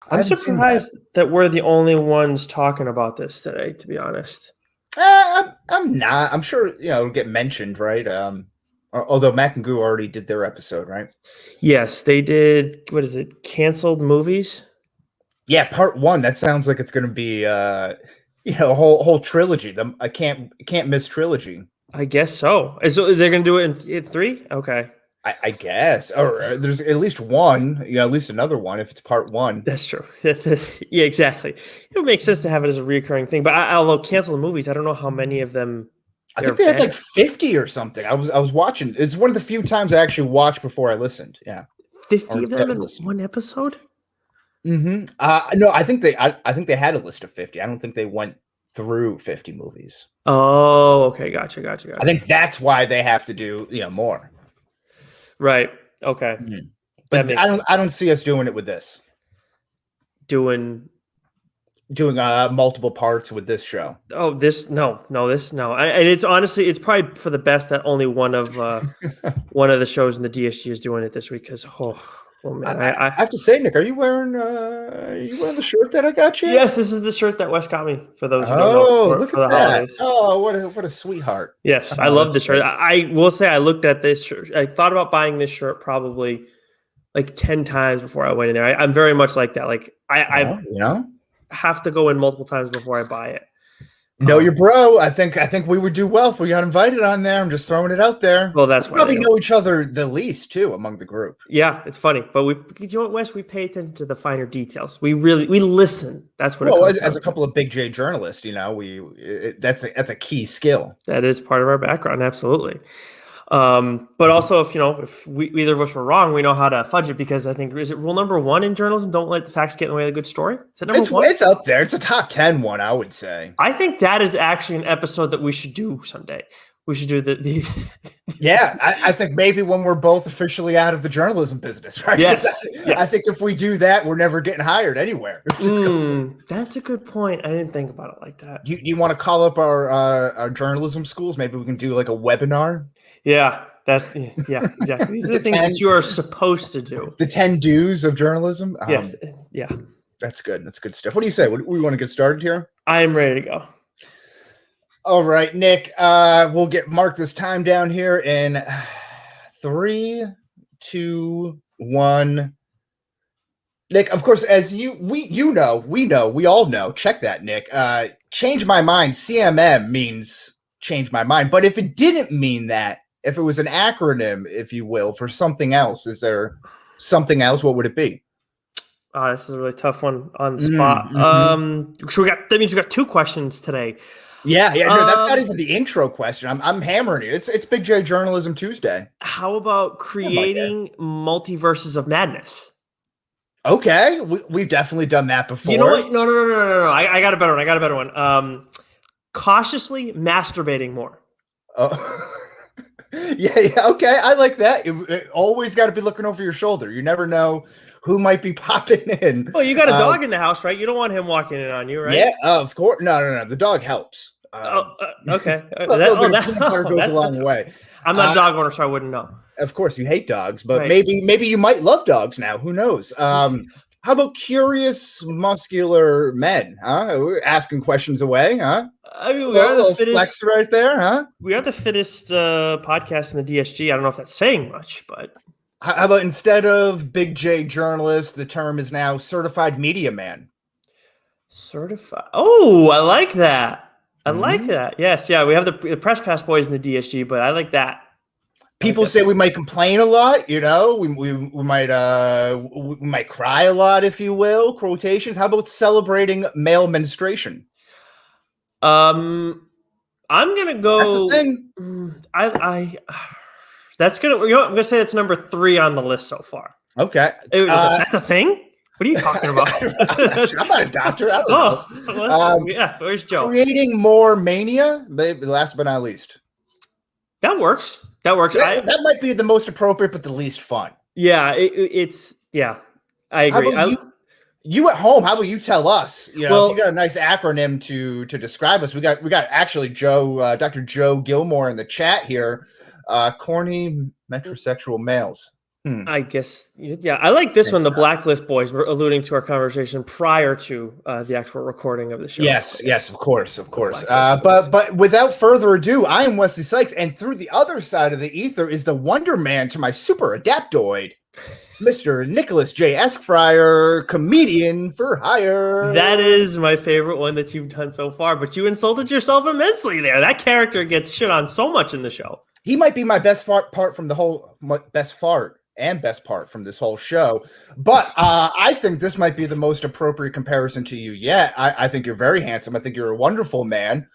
I I'm haven't seen surprised that we're the only ones talking about this today, to be honest. I'm not. I'm sure it'll get mentioned, right? Although Mac and Goo already did their episode, right? Yes, they did. What is it? Canceled movies? Yeah, part 1. That sounds like it's going to be a whole trilogy. I can't miss trilogy. I guess so. So they're going to do it in 3? Okay. I guess, or there's at least one, at least another one if it's part 1. That's true. Yeah, exactly. It would make sense to have it as a recurring thing. But although canceled movies, I don't know how many of them. I think they had like 50 or something. I was watching. It's one of the few times I actually watched before I listened. Yeah, 50 of them in one episode. No, I think they had a list of 50. I don't think they went through 50 movies. Oh, okay, gotcha. I think that's why they have to do more. Right. Okay. Mm-hmm. But I don't see us doing it with this. Doing multiple parts with this show. Oh, no. And it's honestly, it's probably for the best that only one of the shows in the DSG is doing it this week. Because man, I have to say, Nick, are you wearing the shirt that I got you? Yes, this is the shirt that Wes got me. For those who don't know, look at that! Holidays. Oh, what a sweetheart! Yes, I love this shirt. I will say I looked at this shirt. I thought about buying this shirt probably like 10 times before I went in there. I'm very much like that. Like I have to go in multiple times before I buy it. Know your bro. I think we would do well if we got invited on there. I'm just throwing it out there. Well, that's we probably know each other the least too among the group. Yeah, it's funny, but you know what, Wes? We pay attention to the finer details. We listen. That's what. Well, as a couple of big J journalists, that's a key skill. That is part of our background, absolutely. But also, if either of us were wrong, we know how to fudge it, because I think, is it rule number 1 in journalism? Don't let the facts get in the way of a good story. Is it number 1? It's up there. It's a top 10 one, I would say. I think that is actually an episode that we should do someday. We should do the Yeah, I think maybe when we're both officially out of the journalism business, right? Yes. I think if we do that, we're never getting hired anywhere. That's a good point. I didn't think about it like that. You want to call up our journalism schools? Maybe we can do like a webinar. Yeah, exactly. These are the things that you are supposed to do. The 10 do's of journalism. Yes. Yeah. That's good. That's good stuff. What do you say? We want to get started here? I am ready to go. All right, Nick. We'll mark this time down here in 3, 2, 1. Nick, of course, as we all know. Check that, Nick. Change my mind. CMM means change my mind. But if it didn't mean that, if it was an acronym, if you will, for something else, is there something else? What would it be? This is a really tough one on the spot. Mm-hmm. So that means we got 2 questions today. Yeah. No, that's not even the intro question. I'm hammering it. It's Big J Journalism Tuesday. How about creating multiverses of madness? Okay, we've definitely done that before. You know what? No. I got a better one. Cautiously masturbating more. Oh. Yeah. Okay, I like that. Always got to be looking over your shoulder. You never know who might be popping in. Well, you got a dog in the house, right? You don't want him walking in on you, right? Yeah, of course. No. The dog helps. Okay. That goes a long way. I'm not a dog owner, so I wouldn't know. Of course, you hate dogs, but maybe you might love dogs now. Who knows? How about curious, muscular men? Huh? We're asking questions away, huh? I mean, we are the fittest flex right there, huh? We are the fittest podcast in the DSG. I don't know if that's saying much, but how about instead of Big J journalist, the term is now certified media man? Certified. Oh, I like that. I like that. Yes, yeah. We have the press pass boys in the DSG, but I like that. People say we might complain a lot, we might cry a lot, if you will. Quotations. How about celebrating male menstruation? I'm gonna go. That's a thing. I'm gonna say that's number 3 on the list so far. Okay, that's a thing. What are you talking about? I'm not a doctor. I don't know. Yeah, where's Joe? Creating more mania. Last but not least, that works. That that might be the most appropriate, but the least fun. Yeah, it's I agree. You at home, how about you tell us? If you got a nice acronym to describe us. We got actually Dr. Joe Gilmore in the chat here. Corny metrosexual males. I guess, yeah. I like this one. The Blacklist Boys were alluding to our conversation prior to the actual recording of the show. Yes, of course. But without further ado, I am Wesley Sykes, and through the other side of the ether is the Wonder Man to my super adaptoid, Mr. Nicholas J. Eskfryer, comedian for hire. That is my favorite one that you've done so far, but you insulted yourself immensely there. That character gets shit on so much in the show. He might be my best part from the whole best part from this whole show. But I think this might be the most appropriate comparison to you yet. I think you're very handsome. I think you're a wonderful man.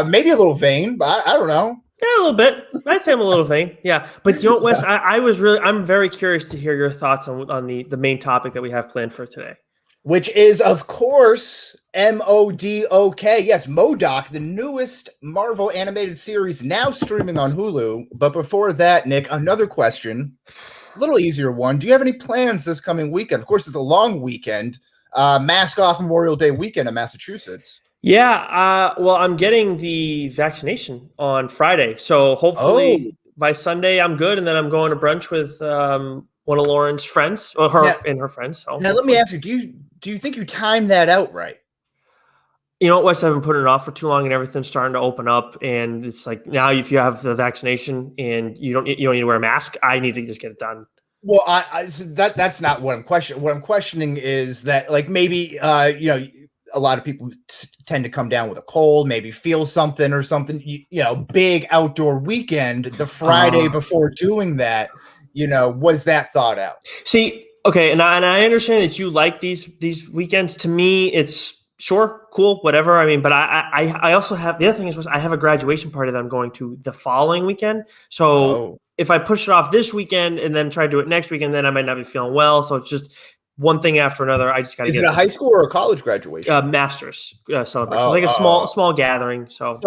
Maybe a little vain, but I don't know. Yeah, a little bit. I'd say I'm a little vain. Yeah. But you know, Wes, I'm very curious to hear your thoughts on the main topic that we have planned for today. Which is, of course, M.O.D.O.K. Yes, M.O.D.O.K, the newest Marvel animated series now streaming on Hulu. But before that, Nick, another question. A little easier one. Do you have any plans this coming weekend? Of course, it's a long weekend. Mask off Memorial Day weekend in Massachusetts. Yeah. Well, I'm getting the vaccination on Friday. So hopefully by Sunday I'm good. And then I'm going to brunch with one of Lauren's friends, or her and her friends. So now let me ask you, do you think you timed that out right? You know what, Wes, I've been putting it off for too long and everything's starting to open up. And it's like, now if you have the vaccination and you don't need to wear a mask, I need to just get it done. Well, that's not what I'm questioning. What I'm questioning is that, like, maybe, a lot of people tend to come down with a cold, maybe feel something or something, big outdoor weekend, the Friday before doing that, was that thought out? See, okay. And I understand that you like these weekends. To me, it's, sure, cool, whatever. I mean, but I also have, the other thing is I have a graduation party that I'm going to the following weekend. So if I push it off this weekend and then try to do it next weekend, then I might not be feeling well. So it's just one thing after another. I just got to get it. Is it a high school or a college graduation? Master's celebration. Like a small gathering. So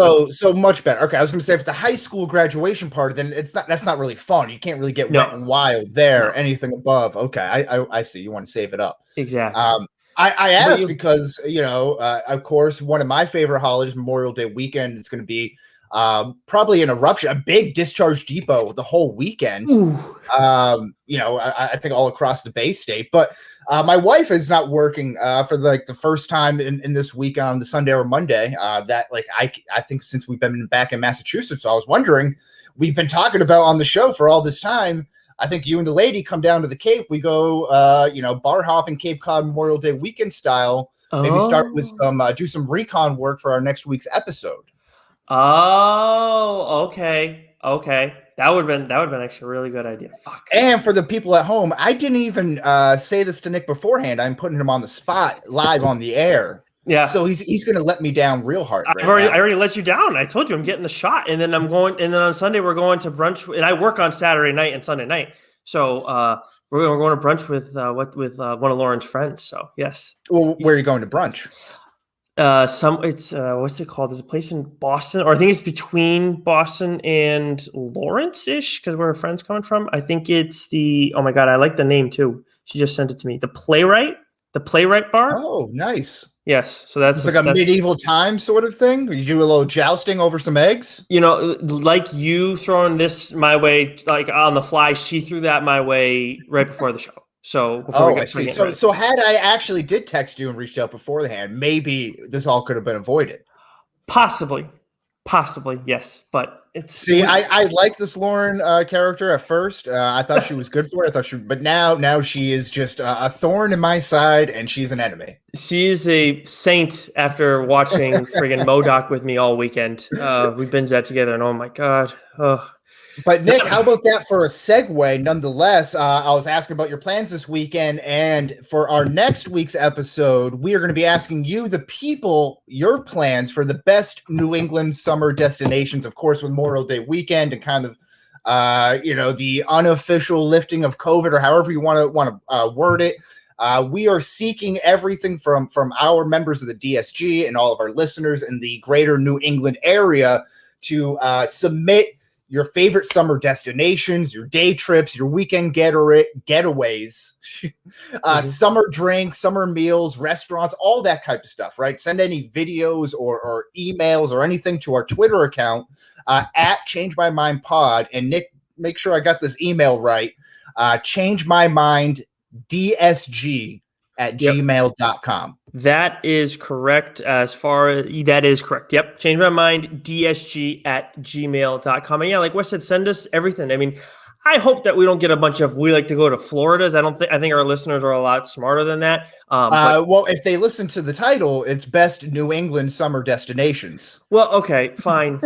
much better. Okay, I was going to say if it's a high school graduation party, then that's not really fun. You can't really get wet and wild there. Anything above. Okay, I see. You want to save it up. Exactly. I asked because, of course, one of my favorite holidays, Memorial Day weekend, is going to be probably an eruption, a big discharge depot the whole weekend. I think all across the Bay State. But my wife is not working for the first time in this week on the Sunday or Monday. I think since we've been back in Massachusetts, so I was wondering, we've been talking about on the show for all this time. I think you and the lady come down to the Cape. We go, bar hopping Cape Cod Memorial Day weekend style. Maybe start with do some recon work for our next week's episode. Oh, okay. That would have been actually a really good idea. Fuck. And for the people at home, I didn't even say this to Nick beforehand. I'm putting him on the spot live on the air. Yeah. So he's going to let me down real hard. I already let you down. I told you I'm getting the shot, and then and then on Sunday we're going to brunch, and I work on Saturday night and Sunday night. So we're going to brunch with one of Lauren's friends. So yes. Well, where are you going to brunch? It's what's it called? There's a place in Boston, or I think it's between Boston and Lawrence-ish, because where her friend's coming from. I think it's oh my God, I like the name too. She just sent it to me. The Playwright Bar. Oh, nice. Yes, so that's like a medieval time sort of thing. You do a little jousting over some eggs. Like you throwing this my way, like on the fly. She threw that my way right before the show. So I see. So had I actually did text you and reached out beforehand, maybe this all could have been avoided. Possibly, yes. But I liked this Lauren character at first. I thought she was good for it. But now she is just a thorn in my side, and she's an enemy. She is a saint after watching friggin' M.O.D.O.K with me all weekend. We binged that together, and oh my God. But Nick, how about that for a segue? Nonetheless, I was asking about your plans this weekend, and for our next week's episode, we are going to be asking you, the people, your plans for the best New England summer destinations. Of course, with Memorial Day weekend and kind of, the unofficial lifting of COVID, or however you want to word it. We are seeking everything from our members of the DSG and all of our listeners in the greater New England area to submit your favorite summer destinations, your day trips, your weekend getaways, summer drinks, summer meals, restaurants, all that type of stuff, right? Send any videos or emails or anything to our Twitter account at Change My Mind Pod. And Nick, make sure I got this email right. Change my mind, DSG at gmail.com. That is correct. That is correct. Yep. Change my mind, DSG at gmail.com. And yeah, like Wes said, send us everything. I mean, I hope that we don't get a bunch of we like to go to Floridas. I think our listeners are a lot smarter than that. Well, if they listen to the title, it's best New England summer destinations. Well, okay, fine.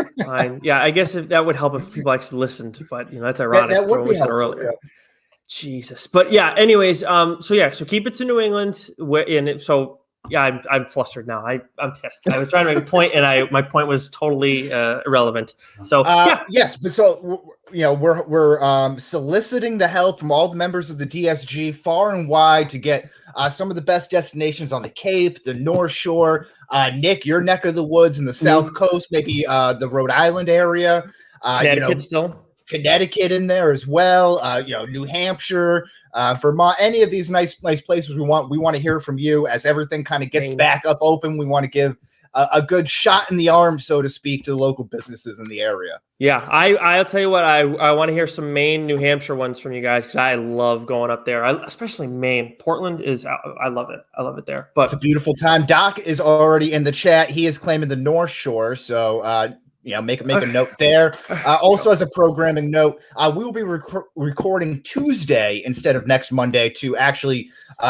Yeah, I guess if that would help if people actually listened, but that's ironic. That would what be we said helpful, earlier. yeah. Jesus. But yeah, anyways, so keep it to New England. I'm flustered now. I'm pissed. I was trying to make a point, and my point was totally irrelevant. So yes, but so we're soliciting the help from all the members of the DSG far and wide to get some of the best destinations on the Cape, the North Shore. Nick, your neck of the woods in the South Coast, maybe the Rhode Island area. Connecticut still. Connecticut in there as well. New Hampshire, Vermont, any of these nice places we want to hear from you as everything kind of gets back up open. We want to give a good shot in the arm, so to speak, to the local businesses in the area. Yeah, I'll tell you what, I want to hear some Maine, New Hampshire ones from you guys because I love going up there. Especially Maine. Portland I love it. I love it there. But it's a beautiful time. Doc is already in the chat. He is claiming the North Shore, so make a note there. Also, as a programming note, we will be recording Tuesday instead of next Monday to actually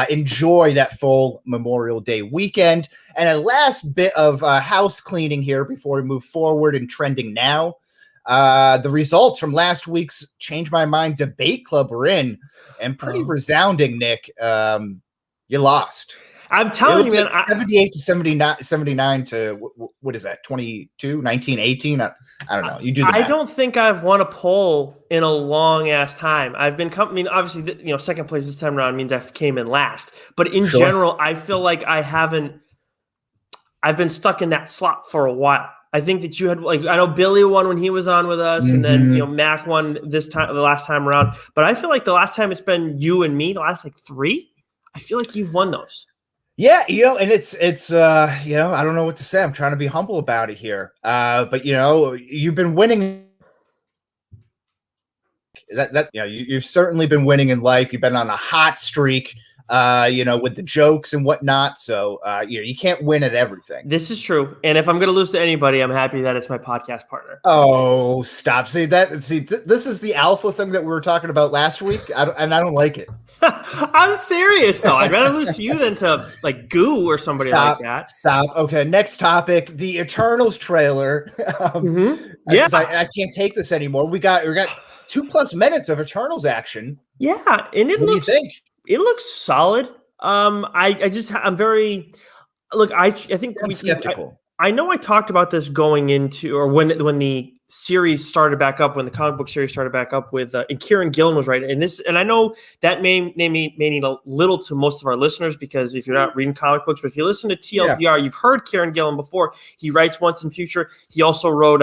enjoy that full Memorial Day weekend. And a last bit of house cleaning here before we move forward and trending now. The results from last week's Change My Mind debate club were in, and pretty resounding, Nick. You lost. I'm telling you, man. 78 to 79 to what is that? 22, 19, 18? I don't know. You do the math. I don't think I've won a poll in a long ass time. I've been obviously, second place this time around means I came in last. But in general, I feel like I've been stuck in that slot for a while. I think that you had I know Billy won when he was on with us, and then Mac won the last time around. But I feel like the last time it's been you and me, the last 3. I feel like you've won those. Yeah, and it's I don't know what to say. I'm trying to be humble about it here. But you've been winning. You've certainly been winning in life. You've been on a hot streak. With the jokes and whatnot. So you can't win at everything. This is true. And if I'm going to lose to anybody, I'm happy that it's my podcast partner. Oh, stop! This is the alpha thing that we were talking about last week, I don't like it. I'm serious though. I'd rather lose to you than to Goo or somebody like that. Stop. Okay. Next topic: the Eternals trailer. Yeah, I can't take this anymore. We got 2+ minutes of Eternals action. Yeah, and what do you think? It looks solid. I'm very I think I'm skeptical. I know I talked about this going into or when the series started back up, when the comic book series started back up with and Kieran Gillen was right. And I know that may mean a little to most of our listeners because if you're not reading comic books, but if you listen to TLDR, you've heard Kieran Gillen before. He writes Once and Future. He also wrote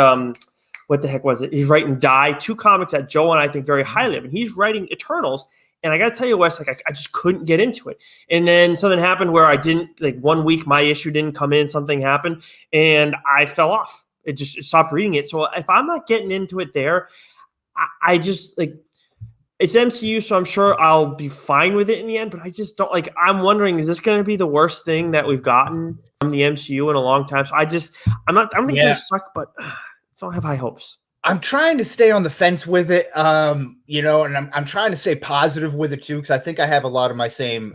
what the heck was it? He's writing Die, 2 comics that Joe and I think very highly of, and he's writing Eternals. And I got to tell you, Wes, I just couldn't get into it. And then something happened where I didn't, 1 week, my issue didn't come in, something happened, and I fell off. It stopped reading it. So if I'm not getting into it there, I just, it's MCU, so I'm sure I'll be fine with it in the end, but I just don't, I'm wondering, is this going to be the worst thing that we've gotten from the MCU in a long time? So I don't think it's going to suck, but I don't have high hopes. I'm trying to stay on the fence with it, and I'm trying to stay positive with it too, because I think I have a lot of my same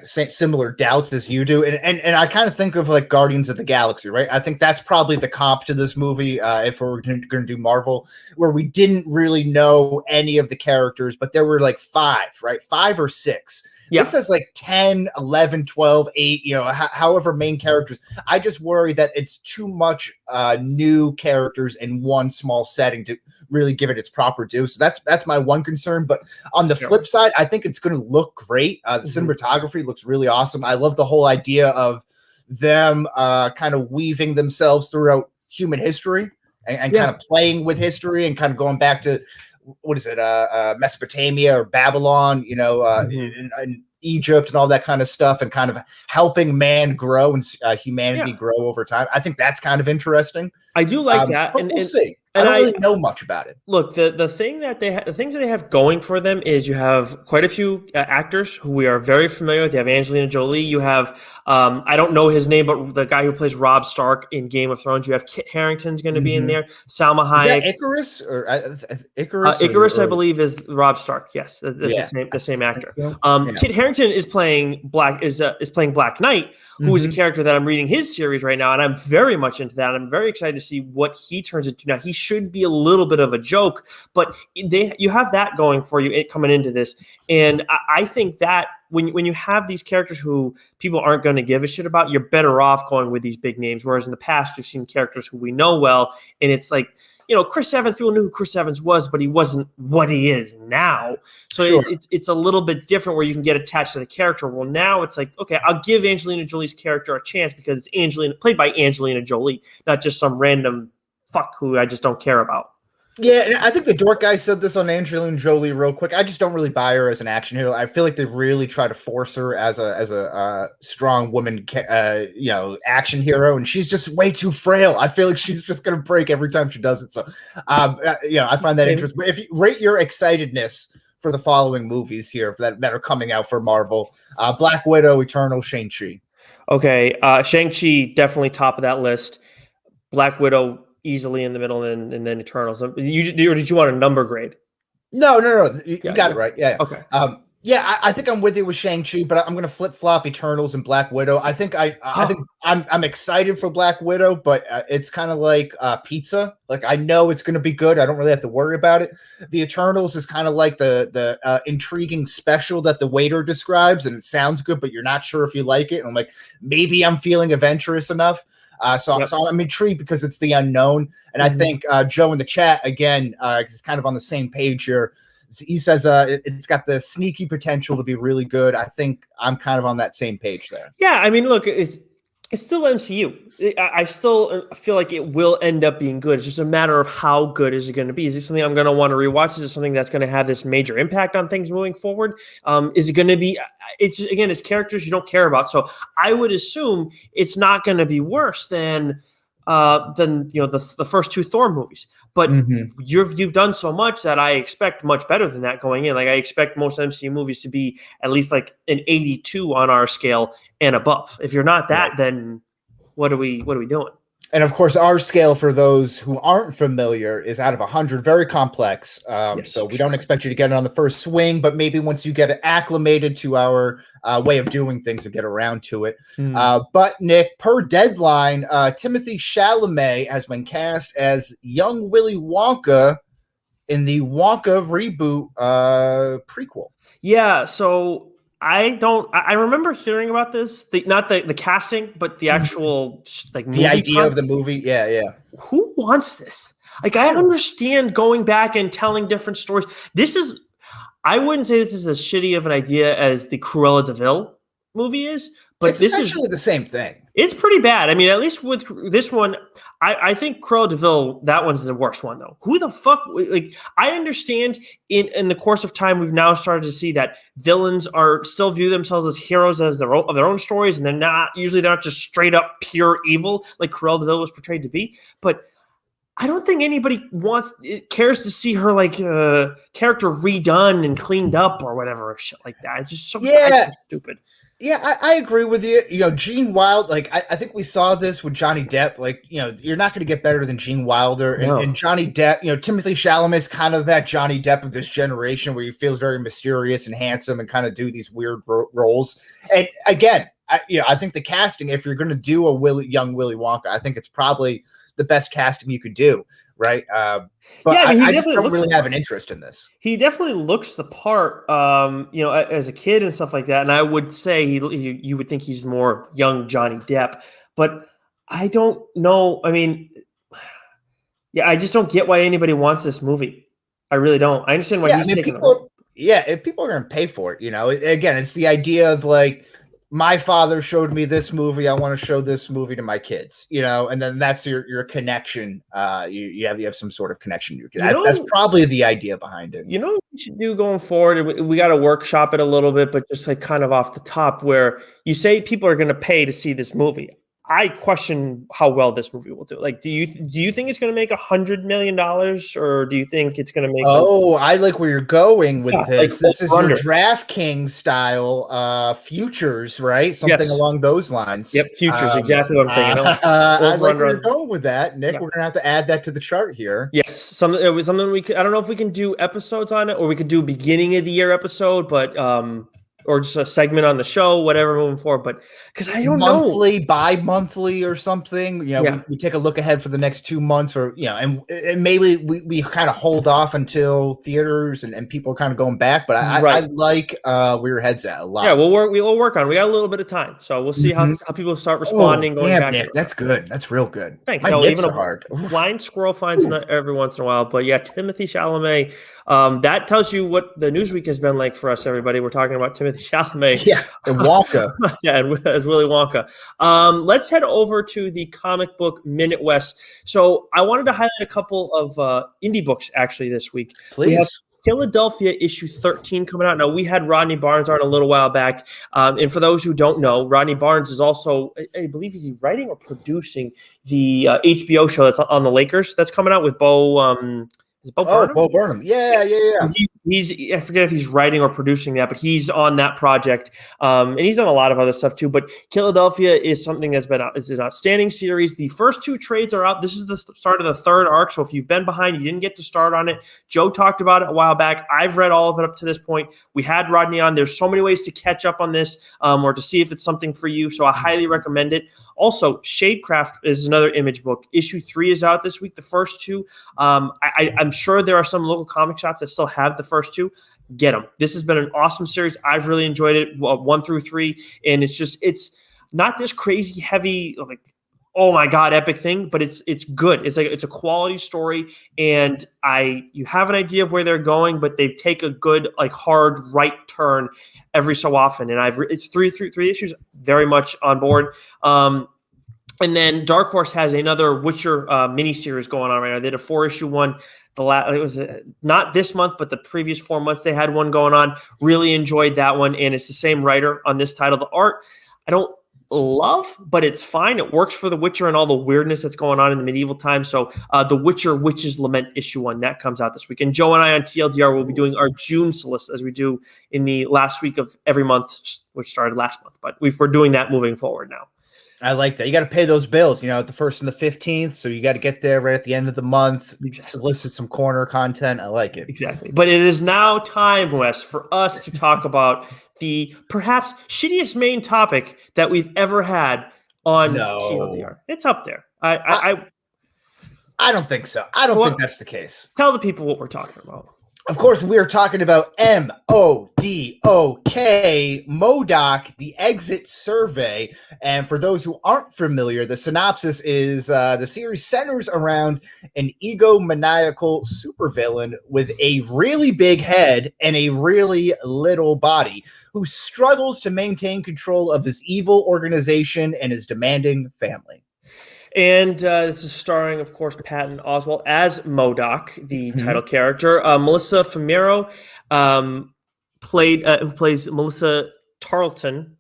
similar doubts as you do, and I kind of think of Guardians of the Galaxy, right? I think that's probably the comp to this movie if we're going to do Marvel, where we didn't really know any of the characters, but there were 5, right? 5 or 6. Yeah. This has 10, 11, 12, 8, however main characters. I just worry that it's too much new characters in one small setting to really give it its proper due. So that's my one concern. But on the flip side, I think it's going to look great. The cinematography looks really awesome. I love the whole idea of them kind of weaving themselves throughout human history and kind of playing with history and kind of going back to, what is it, Mesopotamia or Babylon, in Egypt and all that kind of stuff, and kind of helping man grow and humanity grow over time. I think that's kind of interesting. I do like that. And we'll see. I don't really know much about it. Look, the thing that the things that they have going for them is you have quite a few actors who we are very familiar with. You have Angelina Jolie. You have I don't know his name, but the guy who plays Robb Stark in Game of Thrones. You have Kit Harington's going to be in there. Salma Hayek. Is that Icarus or Icarus? Icarus, I believe, is Robb Stark. Yes, that's the same actor. Kit Harington is playing Black Knight, who is a character that I'm reading his series right now, and I'm very much into that. I'm very excited to see what he turns into. Now, he should be a little bit of a joke, but you have that going for you coming into this, and I think that when you have these characters who people aren't going to give a shit about, you're better off going with these big names. Whereas in the past, we've seen characters who we know well, and it's like, Chris Evans, people knew who Chris Evans was, but he wasn't what he is now. So it's a little bit different where you can get attached to the character. Well, now it's like, okay, I'll give Angelina Jolie's character a chance because it's played by Angelina Jolie, not just some random fuck who I just don't care about. Yeah, and I think the dork guy said this on Angelina Jolie real quick. I just don't really buy her as an action hero. I feel like they really try to force her as a strong woman, action hero, and she's just way too frail. I feel like she's just gonna break every time she does it. So, I find that interesting. But if you rate your excitedness for the following movies here that are coming out for Marvel, Black Widow, Eternal, Shang-Chi. Okay, Shang-Chi definitely top of that list. Black Widow easily in the middle, and then Eternals. Or did you want a number grade? No. You got it right. Yeah. Okay. I think I'm with you with Shang-Chi, but I'm going to flip-flop Eternals and Black Widow. I think I'm excited for Black Widow, but it's kind of like pizza. Like, I know it's going to be good. I don't really have to worry about it. The Eternals is kind of like the intriguing special that the waiter describes, and it sounds good, but you're not sure if you like it. And I'm like, maybe I'm feeling adventurous enough. So I'm intrigued because it's the unknown. And I think Joe in the chat, again, is kind of on the same page here. He says it's got the sneaky potential to be really good. I think I'm kind of on that same page there. Yeah, I mean, look, it's still MCU. I still feel like it will end up being good. It's just a matter of how good is it going to be. Is it something I'm going to want to rewatch? Is it something that's going to have this major impact on things moving forward? Is it going to be? It's characters you don't care about. So I would assume it's not going to be worse than the first two Thor movies. But you've done so much that I expect much better than that going in. Like, I expect most MCU movies to be at least like an 82 on our scale and above. If you're not that, then what are we doing? And of course, our scale for those who aren't familiar is out of 100, very complex. So we don't expect you to get it on the first swing, but maybe once you get acclimated to our way of doing things and get around to it. But Nick, per Deadline, Timothée Chalamet has been cast as young Willy Wonka in the Wonka reboot prequel. Yeah, so I remember hearing about this, not the casting, but the actual the idea of the movie. Yeah. Who wants this? Like, I understand going back and telling different stories. I wouldn't say this is as shitty of an idea as the Cruella de Vil movie is, but it's essentially the same thing. It's pretty bad. I mean, at least with this one, I think Cruella de Vil, that one's the worst one, though. Who the fuck? Like, I understand in the course of time, we've now started to see that villains still view themselves as heroes of their own stories, and they're not just straight up pure evil like Cruella de Vil was portrayed to be. But I don't think anybody cares to see her character redone and cleaned up or whatever shit like that. It's just so stupid. Yeah, I agree with you. Gene Wilder, I think we saw this with Johnny Depp. You're not going to get better than Gene Wilder. And Johnny Depp, Timothée Chalamet is kind of that Johnny Depp of this generation where he feels very mysterious and handsome and kind of do these weird roles. And again, I think the casting, if you're going to do a young Willy Wonka, I think it's probably the best casting you could do, right? But I just don't really have an interest in this. He definitely looks the part, as a kid and stuff like that. And I would say you would think he's more young Johnny Depp, but I don't know. I mean, I just don't get why anybody wants this movie. I really don't. I understand why he's taking it. Yeah, if people are going to pay for it, again, it's the idea of my father showed me this movie. I want to show this movie to my kids, and then that's your connection. You have some sort of connection. That's probably the idea behind it. What we should do going forward? We got to workshop it a little bit, but just kind of off the top, where you say people are going to pay to see this movie. I question how well this movie will do. Like, do you think it's going to make $100 million, or do you think it's going to make? Oh, I like where you're going with this. Like This is your under. DraftKings style futures, right? Something along those lines. Yep, futures, exactly what I'm thinking. I like where you're going with that, Nick. We're gonna have to add that to the chart here. Yes, it was something we could. I don't know if we can do episodes on it, or we could do beginning of the year episode, but or just a segment on the show, whatever, moving forward. But because I don't know, monthly, bi-monthly, or something. We take a look ahead for the next 2 months, or and maybe we kind of hold off until theaters and people are kind of going back. But I like where your head's at a lot. Yeah, we'll work on it. We got a little bit of time, so we'll see how people start responding. Going back, Nick, that's good. That's real good. Thanks. Even a blind squirrel finds it every once in a while. But yeah, Timothée Chalamet. That tells you what the news week has been like for us, everybody. We're talking about Timothée Chalamet. Yeah, and Wonka. and as Willy Wonka. Let's head over to the comic book Minute West. So I wanted to highlight a couple of indie books actually this week. Please. We have Philadelphia issue 13 coming out. Now, we had Rodney Barnes on a little while back. And for those who don't know, Rodney Barnes is also, I believe he's writing or producing the HBO show that's on the Lakers that's coming out with Bo. Is it Bo Burnham? Bo Burnham. Yeah. He's I forget if he's writing or producing that, but he's on that project. And he's done a lot of other stuff too. But Philadelphia is something that's it's an outstanding series. The first 2 trades are out. This is the start of the 3rd arc. So if you've been behind, you didn't get to start on it. Joe talked about it a while back. I've read all of it up to this point. We had Rodney on. There's so many ways to catch up on this or to see if it's something for you. So I highly recommend it. Also, Shadecraft is another Image book. Issue 3 is out this week. The first 2, I'm sure there are some local comic shops that still have the first 2. Get them. This has been an awesome series. I've really enjoyed it, 1 through 3, and it's not this crazy heavy, like, oh my god, epic thing, but it's good. It's a quality story, and you have an idea of where they're going, but they take a good, like, hard right turn every so often. And it's three issues, very much on board. And then Dark Horse has another Witcher miniseries going on right now. They did a 4-issue one. It was not this month, but the previous 4 months they had one going on. Really enjoyed that one, and it's the same writer on this title. The art I don't love, but it's fine. It works for The Witcher and all the weirdness that's going on in the medieval times. So The Witcher Witch's Lament issue 1, that comes out this week. And Joe and I on TLDR will be doing our June solicit as we do in the last week of every month, which started last month. But we're doing that moving forward now. I like that. You got to pay those bills, at the 1st and the 15th. So you got to get there right at the end of the month, solicit some corner content. I like it. Exactly. But it is now time, Wes, for us to talk about the perhaps shittiest main topic that we've ever had on TLDR. It's up there. I don't think so. I don't think that's the case. Tell the people what we're talking about. Of course, we're talking about M.O.D.O.K, M.O.D.O.K, the exit survey. And for those who aren't familiar, the synopsis is the series centers around an egomaniacal supervillain with a really big head and a really little body who struggles to maintain control of his evil organization and his demanding family. And this is starring, of course, Patton Oswalt as M.O.D.O.K, the title character. Melissa Fumero who plays Melissa Tarleton.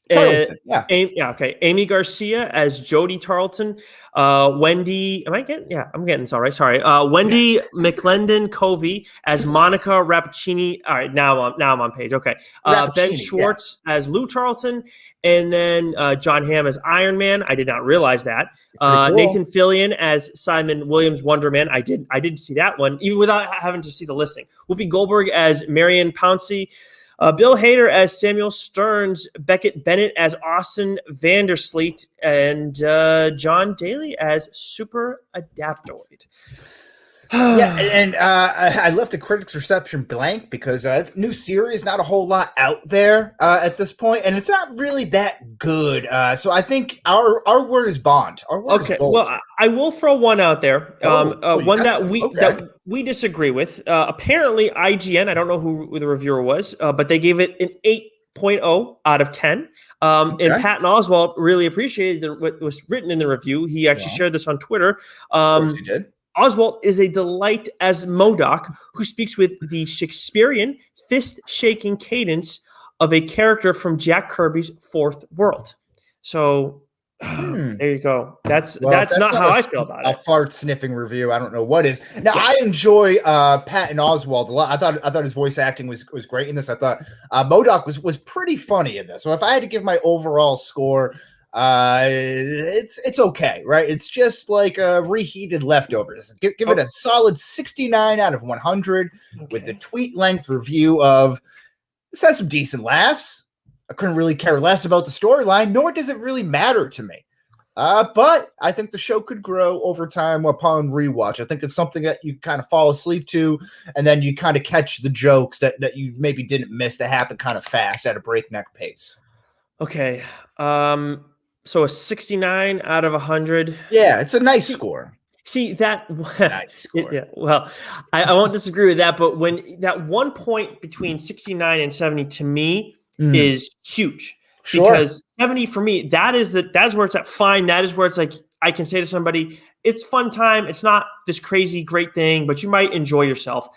Amy Garcia as Jody Tarleton. Wendy, I'm getting this all right. Sorry. Wendy McClendon Covey as Monica Rappaccini. All right, now I'm on page. Okay. Ben Schwartz as Lou Tarleton, and then John Hamm as Iron Man. I did not realize that. Cool. Nathan Fillion as Simon Williams Wonder Man. I did see that one, even without having to see the listing. Whoopi Goldberg as Marion Pouncey. Bill Hader as Samuel Stearns, Beckett Bennett as Austin Vandersleet, and John Daly as Super Adaptoid. And I left the critics' reception blank because new series, not a whole lot out there at this point, and it's not really that good. So I think our word is bond. Our word is gold. Well, I will throw one out there. One that we disagree with. Apparently, IGN. I don't know who the reviewer was, but they gave it an 8.0 out of 10. And Patton Oswalt really appreciated what was written in the review. He actually shared this on Twitter. Of course he did. Oswalt is a delight as M.O.D.O.K, who speaks with the Shakespearean fist-shaking cadence of a character from Jack Kirby's Fourth World. So There you go. That's That's not how I feel about a it. fart sniffing review. I don't know what is. Now, Yeah. I enjoy Patton Oswalt a lot. I thought his voice acting was great in this. I thought M.O.D.O.K was pretty funny in this. So if I had to give my overall score, it's okay, right? It's just like reheated leftovers. Give it a solid 69 out of 100 with the tweet length review of this has some decent laughs. I couldn't really care less about the storyline, nor does it really matter to me. But I think the show could grow over time upon rewatch. I think it's something that you kind of fall asleep to, and then you kind of catch the jokes that you maybe didn't miss that happen kind of fast at a breakneck pace. Okay. So a 69 out of 100. Yeah, it's a nice score. See that? Nice score. Yeah. Well, I won't disagree with that. But when that 1 point between 69 and 70 to me is huge. Sure. Because 70 for me, that's where it's at fine. That is where it's like I can say to somebody, it's fun time. It's not this crazy great thing, but you might enjoy yourself.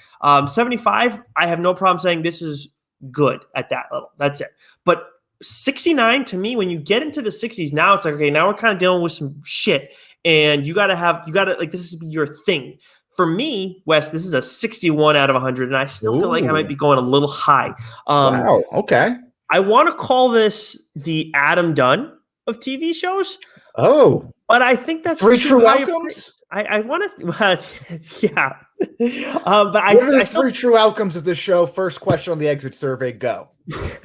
75, I have no problem saying this is good at that level. That's it. But 69 to me, when you get into the 60s, now it's like, okay, now we're kind of dealing with some shit. And you gotta like this is your thing. For me, Wes, this is a 61 out of 100, and I still feel like I might be going a little high. Wow. Okay. I want to call this the Adam Dunn of TV shows. Oh, but I think that's three true outcomes. I want to, well, yeah. But what are the three true outcomes of this show? First question on the exit survey. Go.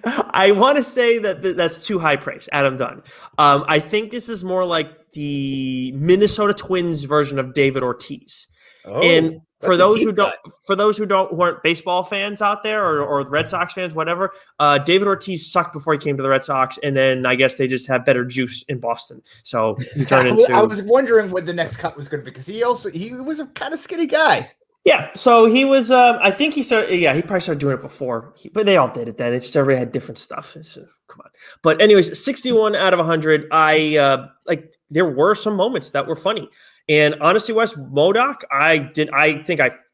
I want to say that that's too high praise, Adam Dunn. I think this is more like the Minnesota Twins version of David Ortiz. Oh, and for those who aren't baseball fans out there or Red Sox fans, whatever, David Ortiz sucked before he came to the Red Sox, and then I guess they just have better juice in Boston. So he turned into. I was wondering what the next cut was going to be because he was a kind of skinny guy. Yeah, so he was. I think he started. Yeah, he probably started doing it before, but they all did it then. It's just everybody had different stuff. Come on. But anyways, 61 out of 100. I like. There were some moments that were funny, and honestly, Wes, M.O.D.O.K. I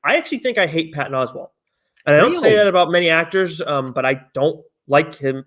actually think I hate Patton Oswalt, and I don't say that about many actors. But I don't like him.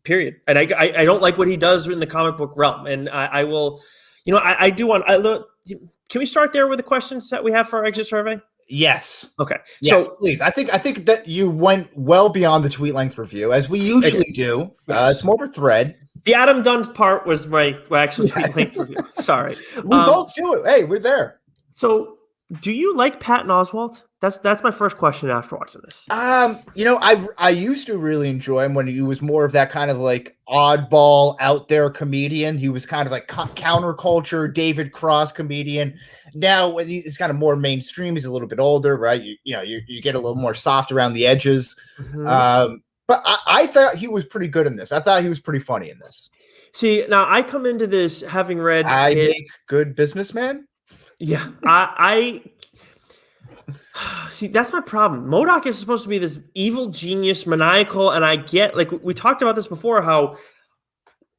Period. And I don't like what he does in the comic book realm. And I will. I do want. Can we start there with the questions that we have for our exit survey? Yes. Okay. Yes, so please. I think that you went well beyond the tweet length review, as we usually do. Yes. It's more of a thread. The Adam Dunn part was my actual tweet length review. Sorry. We both do it. Hey, we're there. So, do you like Patton Oswalt? That's my first question after watching this. I used to really enjoy him when he was more of that kind of like oddball out there comedian. He was kind of like counterculture David Cross comedian. Now when he's kind of more mainstream, he's a little bit older, right? You get a little more soft around the edges. Mm-hmm. But I thought he was pretty good in this. I thought he was pretty funny in this. See, now I come into this having read I Make Good Businessman. Yeah, I see, that's my problem. M.O.D.O.K. is supposed to be this evil genius, maniacal, and I get, like we talked about this before, how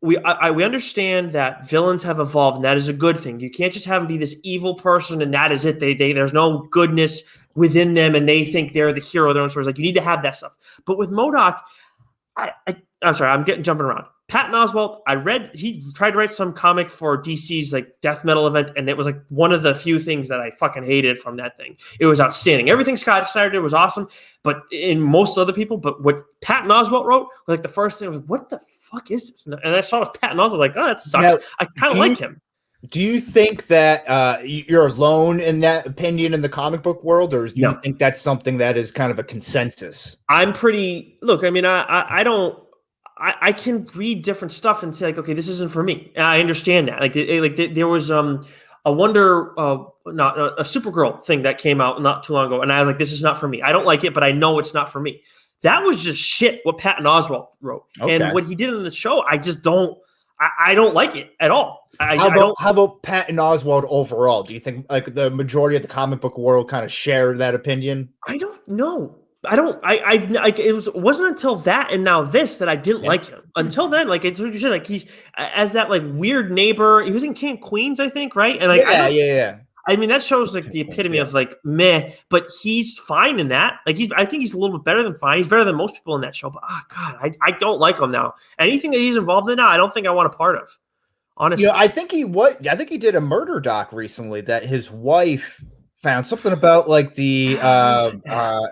we understand that villains have evolved, and that is a good thing. You can't just have them be this evil person, and that is it. There's no goodness within them, and they think they're the hero of their own stories. Like, you need to have that stuff. But with M.O.D.O.K., I'm sorry, I'm jumping around. Patton Oswalt, he tried to write some comic for DC's like death metal event, and it was like one of the few things that I fucking hated from that thing. It was outstanding. Everything Scott Snyder did was awesome, but in most other people, but what Patton Oswalt wrote, like the first thing was like, what the fuck is this? And I saw it was Patton Oswalt, like, oh, that sucks. Now, I kind of like him. Do you think that you're alone in that opinion in the comic book world, or do you think that's something that is kind of a consensus? I'm pretty. Look, I mean, I can read different stuff and say like, okay, this isn't for me. And I understand that. There was a Supergirl thing that came out not too long ago, and I was like, this is not for me. I don't like it, but I know it's not for me. That was just shit. What Patton Oswalt wrote, and what he did in the show, I just don't. I don't like it at all. How about Patton Oswalt overall? Do you think like the majority of the comic book world kind of share that opinion? I don't know. It wasn't until that and now this that I didn't like him. Until then, like it's what you said, like he's as that like weird neighbor. He was in King of Queens, I think, right? And like yeah. I mean, that shows like the epitome of like meh, but he's fine in that. Like I think he's a little bit better than fine. He's better than most people in that show. But God, I don't like him now. Anything that he's involved in now, I don't think I want a part of. Honestly, I think he did a murder doc recently that his wife found something about like the I'm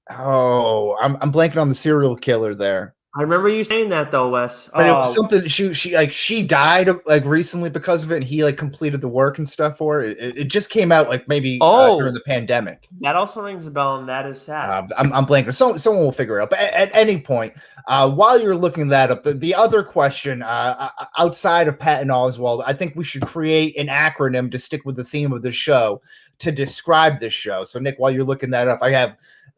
blanking on the serial killer there. I remember you saying that though, Wes. But it was Oh, something she died like recently because of it, and he like completed the work and stuff for it. It just came out like maybe during the pandemic. That also rings a bell, and that is sad. I'm blanking. Someone will figure it out. But at any point, while you're looking that up, the other question outside of Patton Oswalt, I think we should create an acronym to stick with the theme of the show to describe this show. So Nick, while you're looking that up, I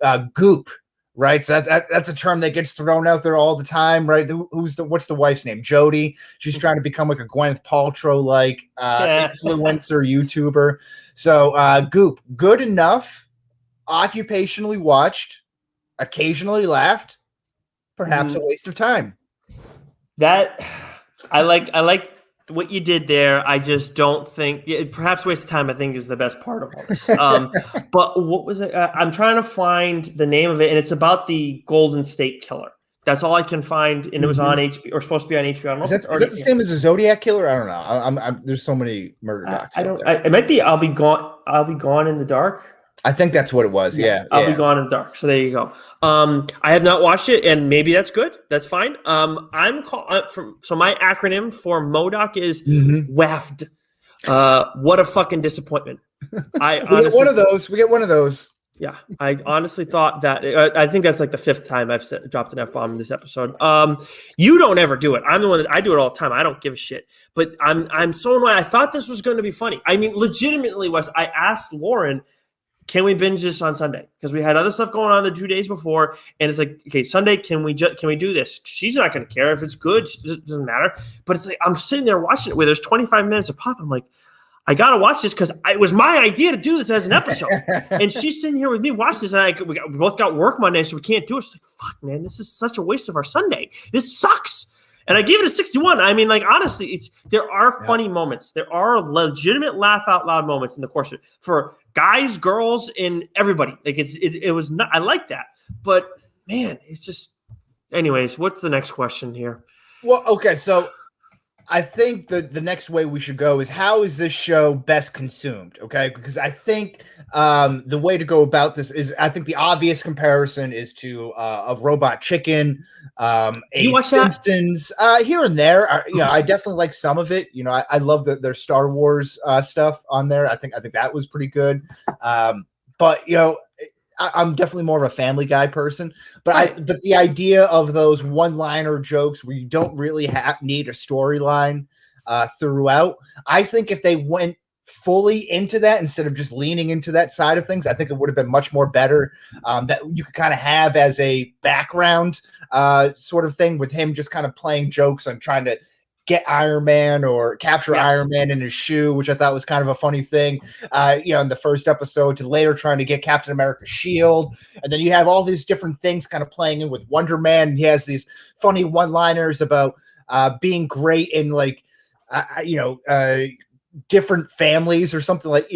have Goop. Right, so that's a term that gets thrown out there all the time, right? What's the wife's name? Jody. She's trying to become like a Gwyneth Paltrow like influencer YouTuber. So Goop, good enough, occupationally watched, occasionally laughed, perhaps a waste of time. That I like what you did there. I just don't think perhaps waste of time. I think is the best part of all this. But what was it? I'm trying to find the name of it, and it's about the Golden State Killer. That's all I can find, and it was on HBO or supposed to be on HBO. I don't know. Is that the same as a Zodiac Killer? I don't know. I'm there's so many murder docs. It might be. I'll be gone in the dark. I think that's what it was. Yeah. I'll be gone in the dark. So there you go. I have not watched it, and maybe that's good. That's fine. So my acronym for M.O.D.O.K is WAFD. What a fucking disappointment. We get one of those. Yeah, I honestly thought that. I think that's like the 5th time I've dropped an F-bomb in this episode. You don't ever do it. I'm the one that I do it all the time. I don't give a shit. But I'm so annoyed. I thought this was going to be funny. I mean, legitimately, Wes. I asked Lauren, can we binge this on Sunday? Because we had other stuff going on the 2 days before, and it's like, okay, Sunday, can we do this? She's not going to care if it's good; it doesn't matter. But it's like I'm sitting there watching it where there's 25 minutes of pop. I'm like, I got to watch this because it was my idea to do this as an episode, and she's sitting here with me watching this. And we both got work Monday, so we can't do it. She's like, fuck, man, this is such a waste of our Sunday. This sucks. And I gave it a 61. I mean, like, honestly, there are funny moments. There are legitimate laugh out loud moments in the course of it for guys, girls, and everybody. Like it was not, I like that. But man, it's just, anyways, what's the next question here? Well, okay. So I think the next way we should go is how is this show best consumed? Okay. Because I think the way to go about this is, I think the obvious comparison is to a Robot Chicken, a Simpsons, here and there. I definitely like some of it. I love their Star Wars stuff on there. I think that was pretty good. But I'm definitely more of a Family Guy person, but the idea of those one-liner jokes where you don't really need a storyline throughout, I think if they went fully into that instead of just leaning into that side of things, I think it would have been much more better. That you could kind of have as a background sort of thing with him just kind of playing jokes and trying to get Iron Man or capture Iron Man in his shoe, which I thought was kind of a funny thing, in the first episode, to later trying to get Captain America's shield. And then you have all these different things kind of playing in with Wonder Man. And he has these funny one-liners about being great in like, different families or something like,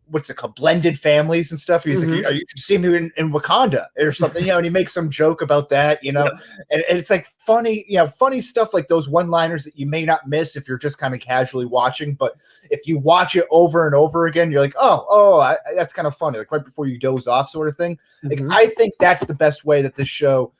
what's it called? Blended families and stuff. He's like, you should see me in Wakanda or something, and he makes some joke about that, and it's like funny, funny stuff like those one-liners that you may not miss if you're just kind of casually watching. But if you watch it over and over again, you're like, that's kind of funny. Like right before you doze off sort of thing. Like, I think that's the best way that this show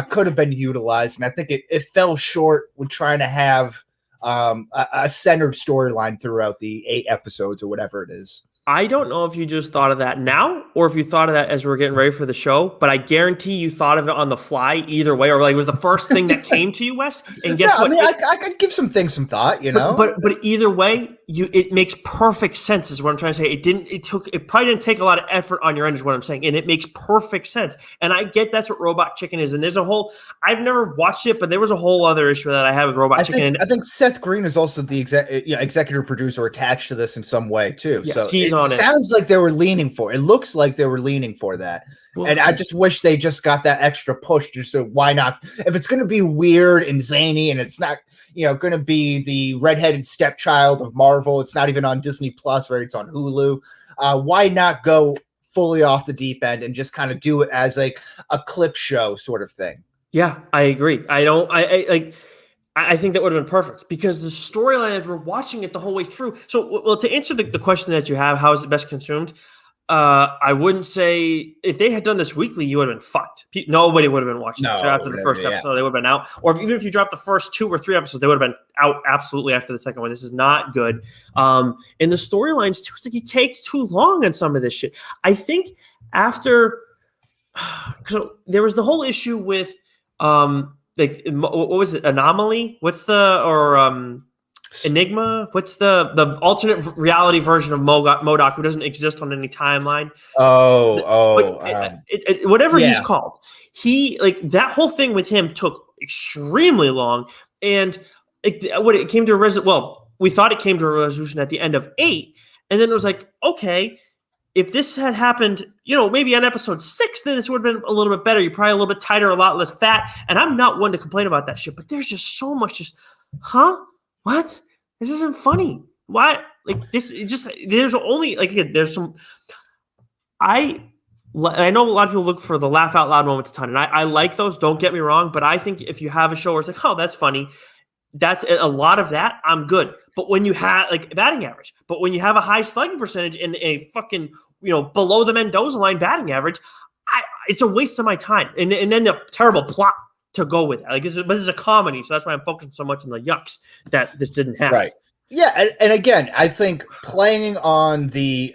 could have been utilized. And I think it fell short with trying to have a centered storyline throughout the 8 episodes or whatever it is. I don't know if you just thought of that now or if you thought of that as we were getting ready for the show, but I guarantee you thought of it on the fly either way, or like it was the first thing that came to you, Wes. And guess what? I mean, I could give some things some thought, But either way, it makes perfect sense is what I'm trying to say. It probably didn't take a lot of effort on your end is what I'm saying. And it makes perfect sense. And I get that's what Robot Chicken is. And there's I've never watched it, but there was a whole other issue that I have with Robot Chicken. I think Seth Green is also the executive producer attached to this in some way too. Yes, so he's on it. Sounds like they were leaning for it. It looks like they were leaning for that. Well, and I just wish they just got that extra push. Just so why not? If it's going to be weird and zany, and it's not, going to be the redheaded stepchild of Marvel. It's not even on Disney Plus, right? It's on Hulu. Why not go fully off the deep end and just kind of do it as like a clip show sort of thing? Yeah, I agree. I think that would have been perfect because the storyline, as we're watching it the whole way through. So, well, to answer the question that you have, how is it best consumed? I wouldn't say if they had done this weekly, you would have been fucked. Nobody would have been watching this after the first episode. They would have been out. Or even if you dropped the first 2 or 3 episodes, they would have been out absolutely after the second one. This is not good. And the storylines too, it's like you take too long on some of this shit. I think after, so there was the whole issue with like what was it? Anomaly? What's the Enigma? What's the alternate reality version of M.O.D.O.K, who doesn't exist on any timeline? Whatever he's called. He like that whole thing with him took extremely long, and it came to a we thought it came to a resolution at the end of 8, and then it was like, okay, if this had happened, maybe on episode 6, then this would have been a little bit better. You're probably a little bit tighter, a lot less fat. And I'm not one to complain about that shit, but there's just so much what? This isn't funny. What? Like this, there's only, like, again, there's some, I know a lot of people look for the laugh out loud moments a ton. And I like those, don't get me wrong. But I think if you have a show where it's like, oh, that's funny, that's a lot of that, I'm good. But when you have like batting average, but when you have a high slugging percentage and a fucking, below the Mendoza line batting average, it's a waste of my time. And then the terrible plot to go with it. Like, but this is a comedy, so that's why I'm focusing so much on the yucks that this didn't have. Right. Yeah, and again, I think playing on the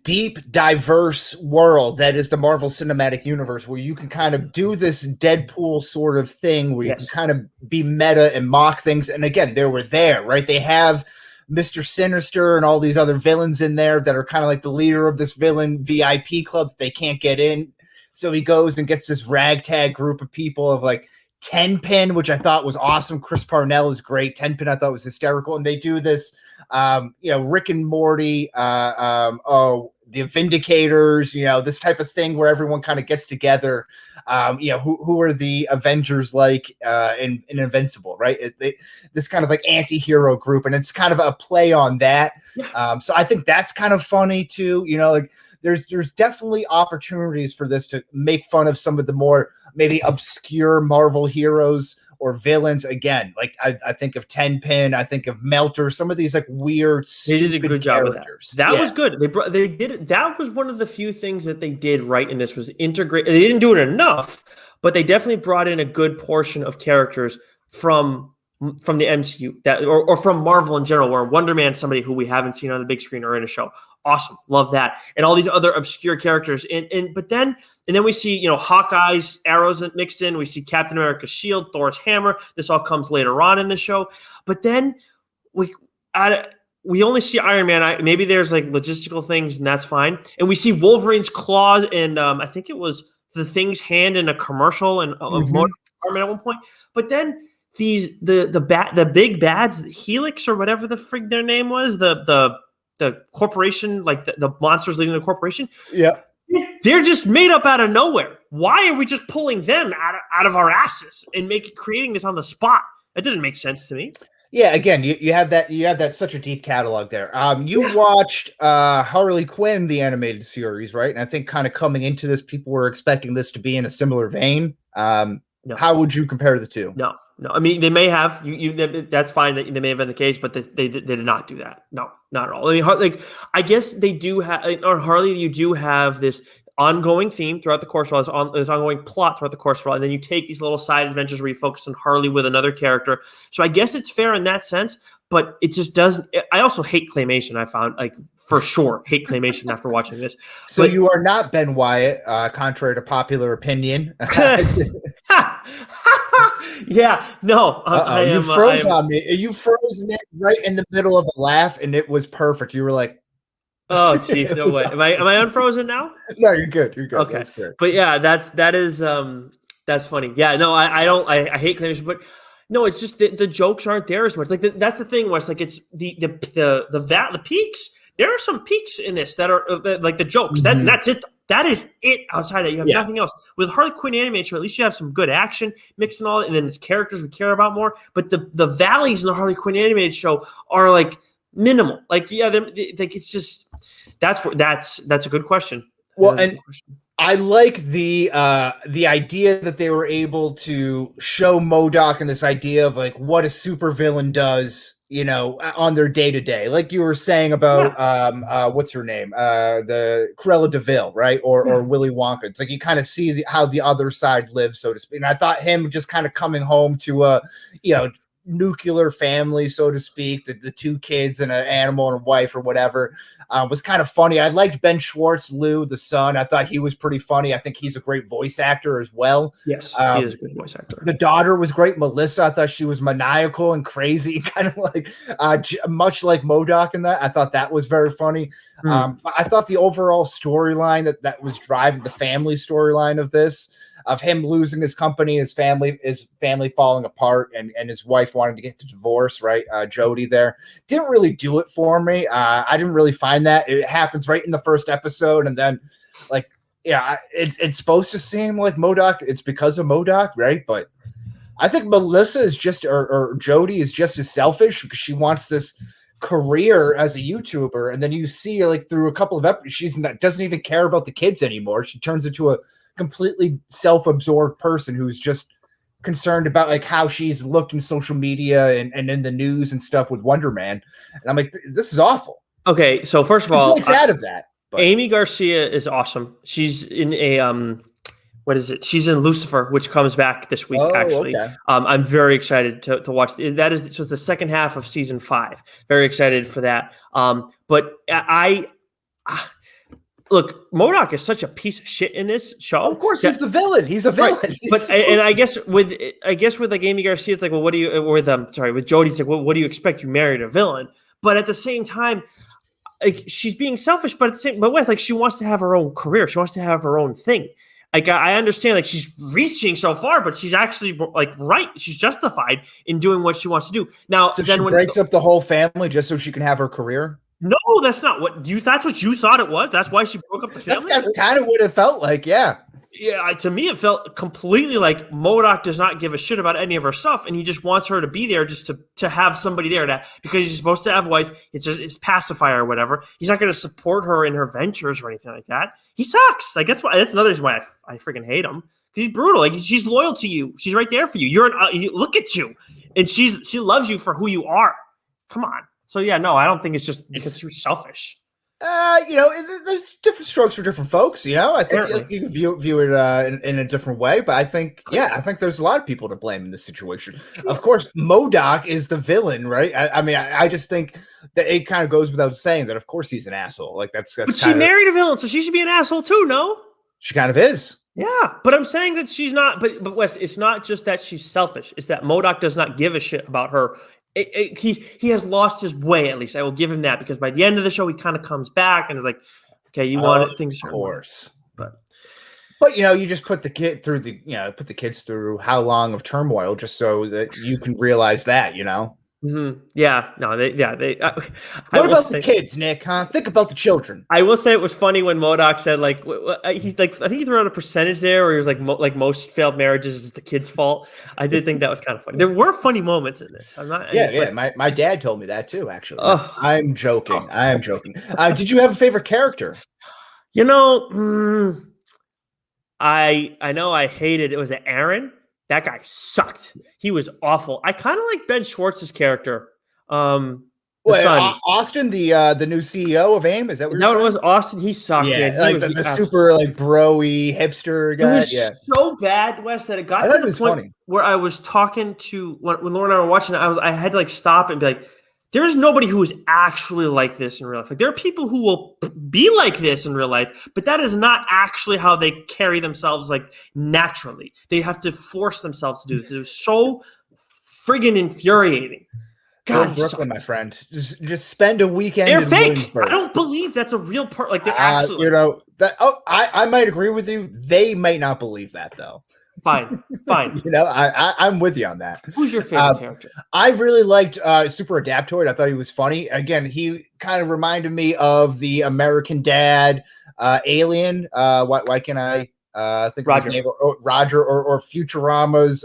deep, diverse world that is the Marvel Cinematic Universe, where you can kind of do this Deadpool sort of thing, where you can kind of be meta and mock things. And again, they were there, right? They have Mr. Sinister and all these other villains in there that are kind of like the leader of this villain VIP club. They can't get in. So he goes and gets this ragtag group of people of like Tenpin, which I thought was awesome. Chris Parnell is great. Tenpin I thought was hysterical. And they do this, Rick and Morty, the Vindicators, this type of thing where everyone kind of gets together. Who are the Avengers like in Invincible, right? This kind of like anti-hero group, and it's kind of a play on that. So I think that's kind of funny too. Like there's definitely opportunities for this to make fun of some of the more maybe obscure Marvel heroes or villains. Again, like I think of Tenpin, I think of Melter, some of these like weird, they did a good job with that. That was good. They did it. That was one of the few things that they did right in this was integrate. They didn't do it enough, but they definitely brought in a good portion of characters from the MCU or from Marvel in general, where Wonder Man's somebody who we haven't seen on the big screen or in a show. Awesome. Love that. And all these other obscure characters. But then we see, Hawkeye's arrows mixed in. We see Captain America's shield, Thor's hammer. This all comes later on in the show. But then we only see Iron Man. Maybe there's like logistical things, and that's fine. And we see Wolverine's claws and I think it was the Thing's hand in a commercial and Department at one point. But then the big bads, Helix or whatever the frig their name was, the corporation, like the monsters leading the corporation. Yeah. They're just made up out of nowhere. Why are we just pulling them out of our asses and creating this on the spot? That didn't make sense to me. Yeah, again, you have that such a deep catalog there. You watched Harley Quinn, the animated series, right? And I think kind of coming into this, people were expecting this to be in a similar vein. No. How would you compare the two? No. I mean, they may have. That's fine. That they may have been the case, but they did not do that. No, not at all. I mean, I guess they do have. On Harley, you do have this ongoing theme throughout the course of all. This ongoing plot throughout the course of all, and then you take these little side adventures where you focus on Harley with another character. So I guess it's fair in that sense, but it just doesn't. I also hate claymation. I found for sure hate claymation after watching this. So you are not Ben Wyatt, contrary to popular opinion. Yeah, no. You froze on me. You froze me right in the middle of a laugh, and it was perfect. You were like, "Oh, jeez, no way." Am I unfrozen now? No, you're good. You're good. Okay, but yeah, that's funny. Yeah, no, I hate claymation, but no, it's just the jokes aren't there as much. Like that's the thing, where it's like it's the peaks. There are some peaks in this that are like the jokes. That's it. That is it. Outside that, you have nothing else. With Harley Quinn animated show, at least you have some good action mixed and all, and then it's characters we care about more. But the valleys in the Harley Quinn animated show are like minimal. Like it's just that's a good question. Well, and I like the idea that they were able to show M.O.D.O.K and this idea of like what a supervillain does, you know, on their day to day. Like you were saying about what's her name, the Cruella de Vil, right, or Willy Wonka. It's like you kind of see how the other side lives, so to speak. And I thought him just kind of coming home to a, you know, nuclear family, so to speak, the two kids and an animal and a wife or whatever. Was kind of funny. I liked Ben Schwartz, Lou, the son. I thought he was pretty funny. I think he's a great voice actor as well. Yes, he is a good voice actor. The daughter was great. Melissa, I thought she was maniacal and crazy, kind of like much like M.O.D.O.K in that. I thought that was very funny. I thought the overall storyline that was driving the family storyline of this, of him losing his company, his family falling apart, and his wife wanting to get the divorce, right? Jody there didn't really do it for me. I didn't really find that. It happens right in the first episode, and then like, yeah, it's supposed to seem like M.O.D.O.K. It's because of M.O.D.O.K, right? But I think Melissa is just, or Jody is just as selfish because she wants this career as a YouTuber, and then you see like through a couple of episodes, doesn't even care about the kids anymore. She turns into a completely self-absorbed person who's just concerned about like how she's looked in social media and in the news and stuff with Wonder Man. And I'm like, this is awful. Okay, so first of all, it's out of that. But Amy Garcia is awesome. She's in a what is it? She's in Lucifer, which comes back this week. Actually, okay. I'm very excited to watch. That is, so it's the second half of season 5. Very excited for that. But look, M.O.D.O.K is such a piece of shit in this show. Of course, he's the villain. He's a villain. Right. But and I guess with like Amy Garcia, it's like, well, what do you? With Jody, it's like, well, what do you expect? You married a villain. But at the same time, like she's being selfish. But at the same, like she wants to have her own career. She wants to have her own thing. Like I understand, like she's reaching so far, but she's actually like right. She's justified in doing what she wants to do. Now, so then she breaks up the whole family just so she can have her career. No, that's not what you. That's what you thought it was. That's why she broke up the family. That's kind of what it felt like. Yeah. Yeah. To me, it felt completely like M.O.D.O.K does not give a shit about any of her stuff, and he just wants her to be there just to have somebody there because he's supposed to have a wife. It's pacifier or whatever. He's not going to support her in her ventures or anything like that. He sucks. Like that's another reason why I freaking hate him. He's brutal. Like she's loyal to you. She's right there for you. Look at you, and she loves you for who you are. Come on. So yeah, no, I don't think it's just because you're selfish. You know, there's different strokes for different folks. You know, I think you can view it in a different way. But I think, I think there's a lot of people to blame in this situation. Sure. Of course, M.O.D.O.K is the villain, right? I mean, I just think that it kind of goes without saying that. Of course, he's an asshole. Like that's but she married a villain, so she should be an asshole too. No, she kind of is. Yeah, but I'm saying that she's not. But Wes, it's not just that she's selfish. It's that M.O.D.O.K does not give a shit about her. He has lost his way, at least. I will give him that, because by the end of the show, he kind of comes back and is like, okay, you wanted things. Of course. But you know, you just put the kid through put the kids through how long of turmoil just so that you can realize that, you know? Mm-hmm. Yeah, no, they. What about the kids, Nick? Huh? Think about the children. I will say it was funny when M.O.D.O.K said like he's like, I think he threw out a percentage there, where he was like most failed marriages is the kid's fault. I did think that was kind of funny. There were funny moments in this. I'm not. Yeah. My dad told me that too. Actually, I'm joking. I am joking. Did you have a favorite character? You know, I know I hated it. Was it Aaron? That guy sucked. He was awful. I kind of like Ben Schwartz's character. Austin, the new CEO of AIM. Is that what it was? Austin, he sucked. Yeah, man. He like was the super like bro-y hipster guy. It was so bad, Wes, that it got to the point where I was talking to when Laura and I were watching it. I had to like stop and be like, there's nobody who is actually like this in real life. Like there are people who will be like this in real life, but that is not actually how they carry themselves like naturally. They have to force themselves to do this. It was so friggin' infuriating. God, Brooklyn, my friend. Just spend a weekend. They're fake. I don't believe that's a real part. Like they're actually, you know, that. Oh, I might agree with you. They might not believe that though. Fine. You know, I'm with you on that. Who's your favorite character? I really liked Super Adaptoid. I thought he was funny. Again, he kind of reminded me of the American Dad alien. Why can I I think Roger. his name, Roger, or Futurama's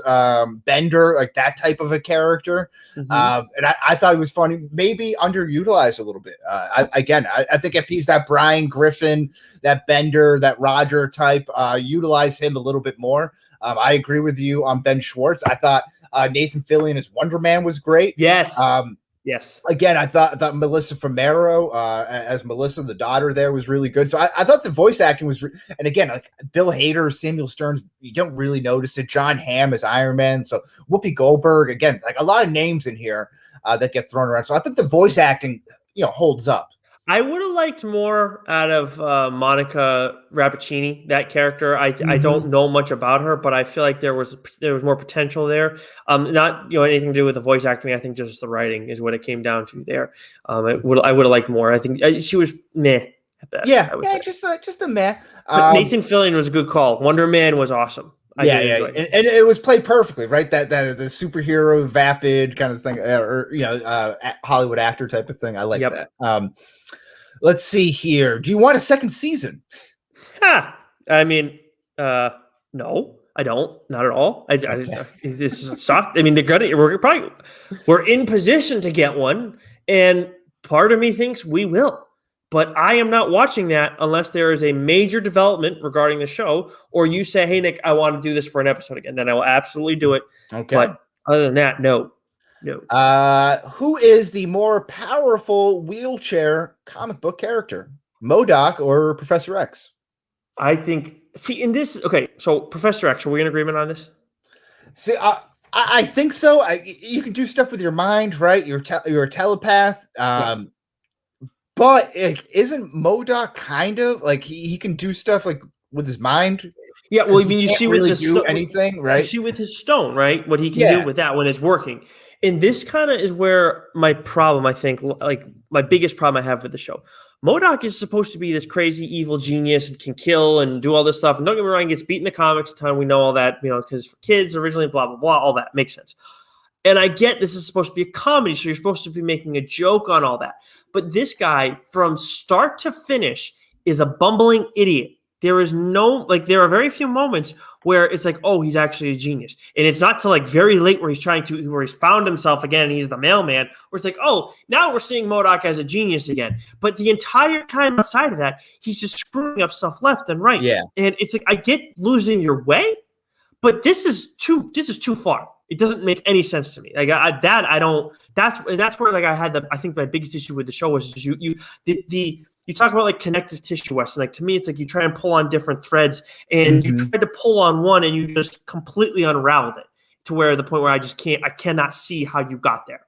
Bender, like that type of a character. And I thought he was funny, maybe underutilized a little bit. I think if he's that Brian Griffin, that Bender, that Roger type, utilize him a little bit more. I agree with you on Ben Schwartz. I thought Nathan Fillion as Wonder Man was great. Yes. Yes. Again, I thought Melissa Fumero as Melissa, the daughter there, was really good. So I thought the voice acting was, and again, like Bill Hader, Samuel Stearns, you don't really notice it. John Hamm as Iron Man. So Whoopi Goldberg, again, like a lot of names in here that get thrown around. So I think the voice acting, holds up. I would have liked more out of Monica Rappaccini, that character. I don't know much about her, but I feel like there was more potential there. Not anything to do with the voice acting. I think just the writing is what it came down to there. I would have liked more. I think she was meh at best. Yeah, just a meh. But Nathan Fillion was a good call. Wonder Man was awesome. And it was played perfectly, right? That the superhero vapid kind of thing, Hollywood actor type of thing. I like that. Let's see here. Do you want a second season? I mean, no, I don't. Not at all. This sucked. I mean, we're in position to get one, and part of me thinks we will. But I am not watching that unless there is a major development regarding the show, or you say, "Hey, Nick, I want to do this for an episode again." Then I will absolutely do it. Okay. But other than that, no. Who is the more powerful wheelchair comic book character, M.O.D.O.K or Professor X? I think. See, in this, okay. So Professor X, are we in agreement on this? See, I think so. You can do stuff with your mind, right? You're a telepath. But isn't M.O.D.O.K kind of like he can do stuff like with his mind? Yeah, well, I mean, you see really with do anything, right? You see with his stone, right? What he can do with that when it's working. And this kind of is where my problem, I think, like my biggest problem I have with the show. M.O.D.O.K is supposed to be this crazy evil genius and can kill and do all this stuff. And don't get me wrong, he gets beat in the comics a ton. We know all that, because for kids originally, blah, blah, blah, all that makes sense. And I get this is supposed to be a comedy, so you're supposed to be making a joke on all that. But this guy, from start to finish, is a bumbling idiot. There is there are very few moments where it's like, oh, he's actually a genius. And it's not till like very late where he's found himself again and he's the mailman, where it's like, oh, now we're seeing M.O.D.O.K as a genius again. But the entire time outside of that, he's just screwing up stuff left and right. Yeah. And it's like, I get losing your way, but this is too far. It doesn't make any sense to me. Like that's where like I think my biggest issue with the show was you talk about like connective tissue, Wes, and like to me it's like you try and pull on different threads and you tried to pull on one and you just completely unraveled it to where the point where I cannot see how you got there.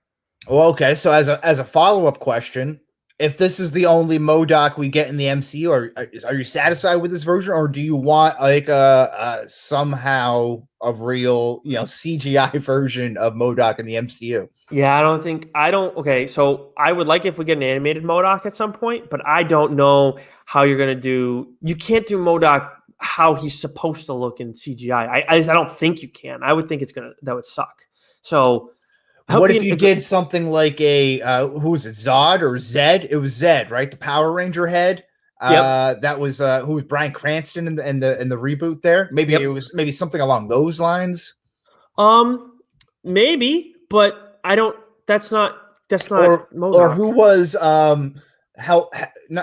Well, okay. So as a follow-up question, if this is the only M.O.D.O.K we get in the MCU, are you satisfied with this version, or do you want like a somehow a real CGI version of M.O.D.O.K in the MCU? Yeah, okay, so I would like if we get an animated M.O.D.O.K at some point, but I don't know how you're going to do. You can't do M.O.D.O.K how he's supposed to look in CGI. I don't think you can. I would think that would suck. So what if you did something like a who was it, Zod or Zed? It was Zed, right? The Power Ranger head. That was who was Bryan Cranston in the reboot there. Maybe it was something along those lines. Maybe, but I don't. That's not. Or who was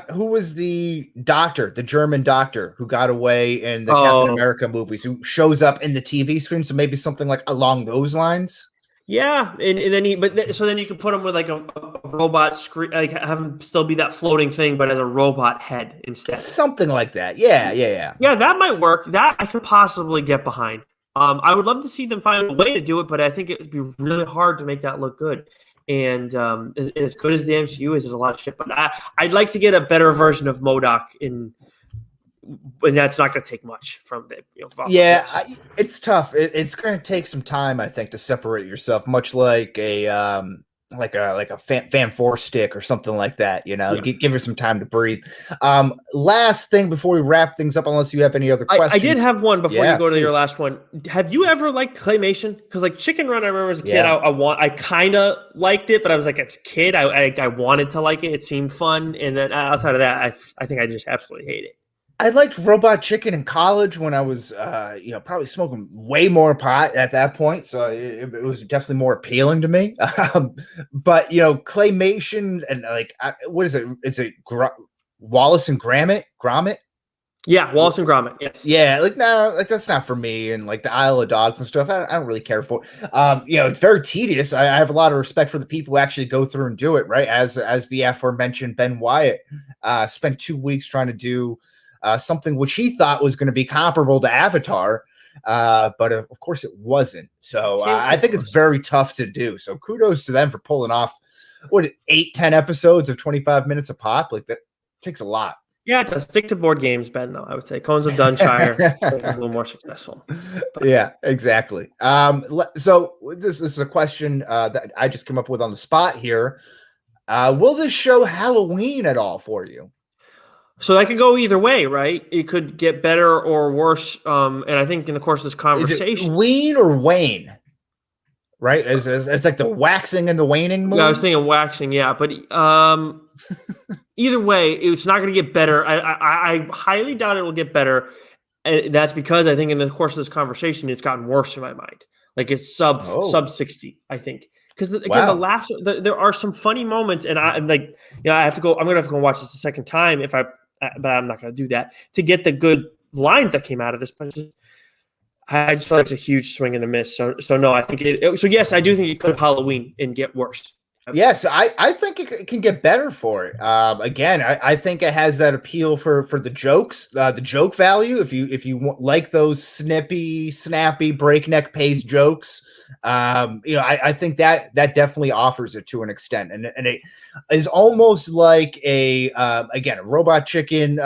who was the doctor, the German doctor who got away in the Captain America movies, who shows up in the TV screen? So maybe something like along those lines. Yeah, and then so then you can put him with like a robot screen, like have him still be that floating thing, but as a robot head instead. Something like that. Yeah. Yeah, that might work. That I could possibly get behind. I would love to see them find a way to do it, but I think it would be really hard to make that look good. And as good as the MCU is, there's a lot of shit. But I'd like to get a better version of M.O.D.O.K and that's not going to take much from it. It's tough. It's going to take some time, I think, to separate yourself, much like a Fan 4 stick or something like that. Give her some time to breathe. Last thing before we wrap things up, unless you have any other questions. I did have one before you go to your last one. Have you ever liked claymation? Because like Chicken Run, I remember as a kid, I kind of liked it, but I was like, as a kid, I wanted to like it. It seemed fun, and then outside of that, I think I just absolutely hate it. I liked Robot Chicken in college when I was, probably smoking way more pot at that point. So it was definitely more appealing to me. But claymation and what is it? Is it Wallace and Gromit? Yeah, Wallace and Gromit. Yes. Yeah, no, that's not for me. And the Isle of Dogs and stuff, I don't really care for. It's very tedious. I have a lot of respect for the people who actually go through and do it. Right, as the aforementioned Ben Wyatt spent 2 weeks trying to do something which he thought was going to be comparable to Avatar, but of course it wasn't. So I think it's very tough to do. So kudos to them for pulling off 8-10 episodes of 25 minutes a pop. That takes a lot. Yeah, to stick to board games, Ben, though, I would say Cones of Dunshire is a little more successful. But. Yeah, exactly. So this is a question that I just came up with on the spot here. Will this show Halloween at all for you? So that could go either way, right? It could get better or worse. And I think in the course of this conversation, is it Ween or Wane? Right? It's like the waxing and the waning moon. Yeah, I was thinking waxing, yeah. But either way, it's not going to get better. I highly doubt it will get better. And that's because I think in the course of this conversation, it's gotten worse in my mind. It's sub 60, I think. Because again, the laughs, there are some funny moments, and I'm going to have to go watch this a second time but I'm not going to do that to get the good lines that came out of this. But I just feel like it's a huge swing and a miss. So no, I think so yes, I do think it could Halloween and get worse. Yes, I think it can get better for it. Again, I think it has that appeal for the jokes, the joke value. If you like those snippy, snappy, breakneck pace jokes, I think that definitely offers it to an extent, and it is almost like a Robot Chicken.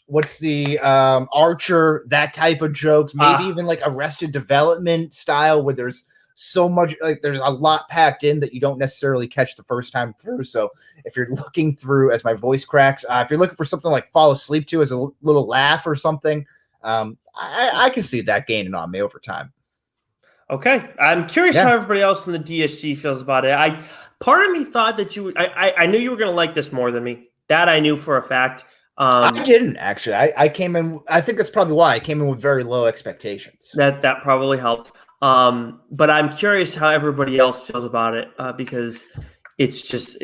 What's the Archer? That type of jokes, maybe even like Arrested Development style, where there's so much, there's a lot packed in that you don't necessarily catch the first time through. So if you're looking through, as my voice cracks, if you're looking for something like fall asleep to as a little laugh or something, I can see that gaining on me over time. Okay, I'm curious how everybody else in the DSG feels about it. Part of me thought that you would. I knew you were going to like this more than me. That I knew for a fact. I didn't actually. I came in. I think that's probably why I came in with very low expectations. That probably helped. But I'm curious how everybody else feels about it because it's just.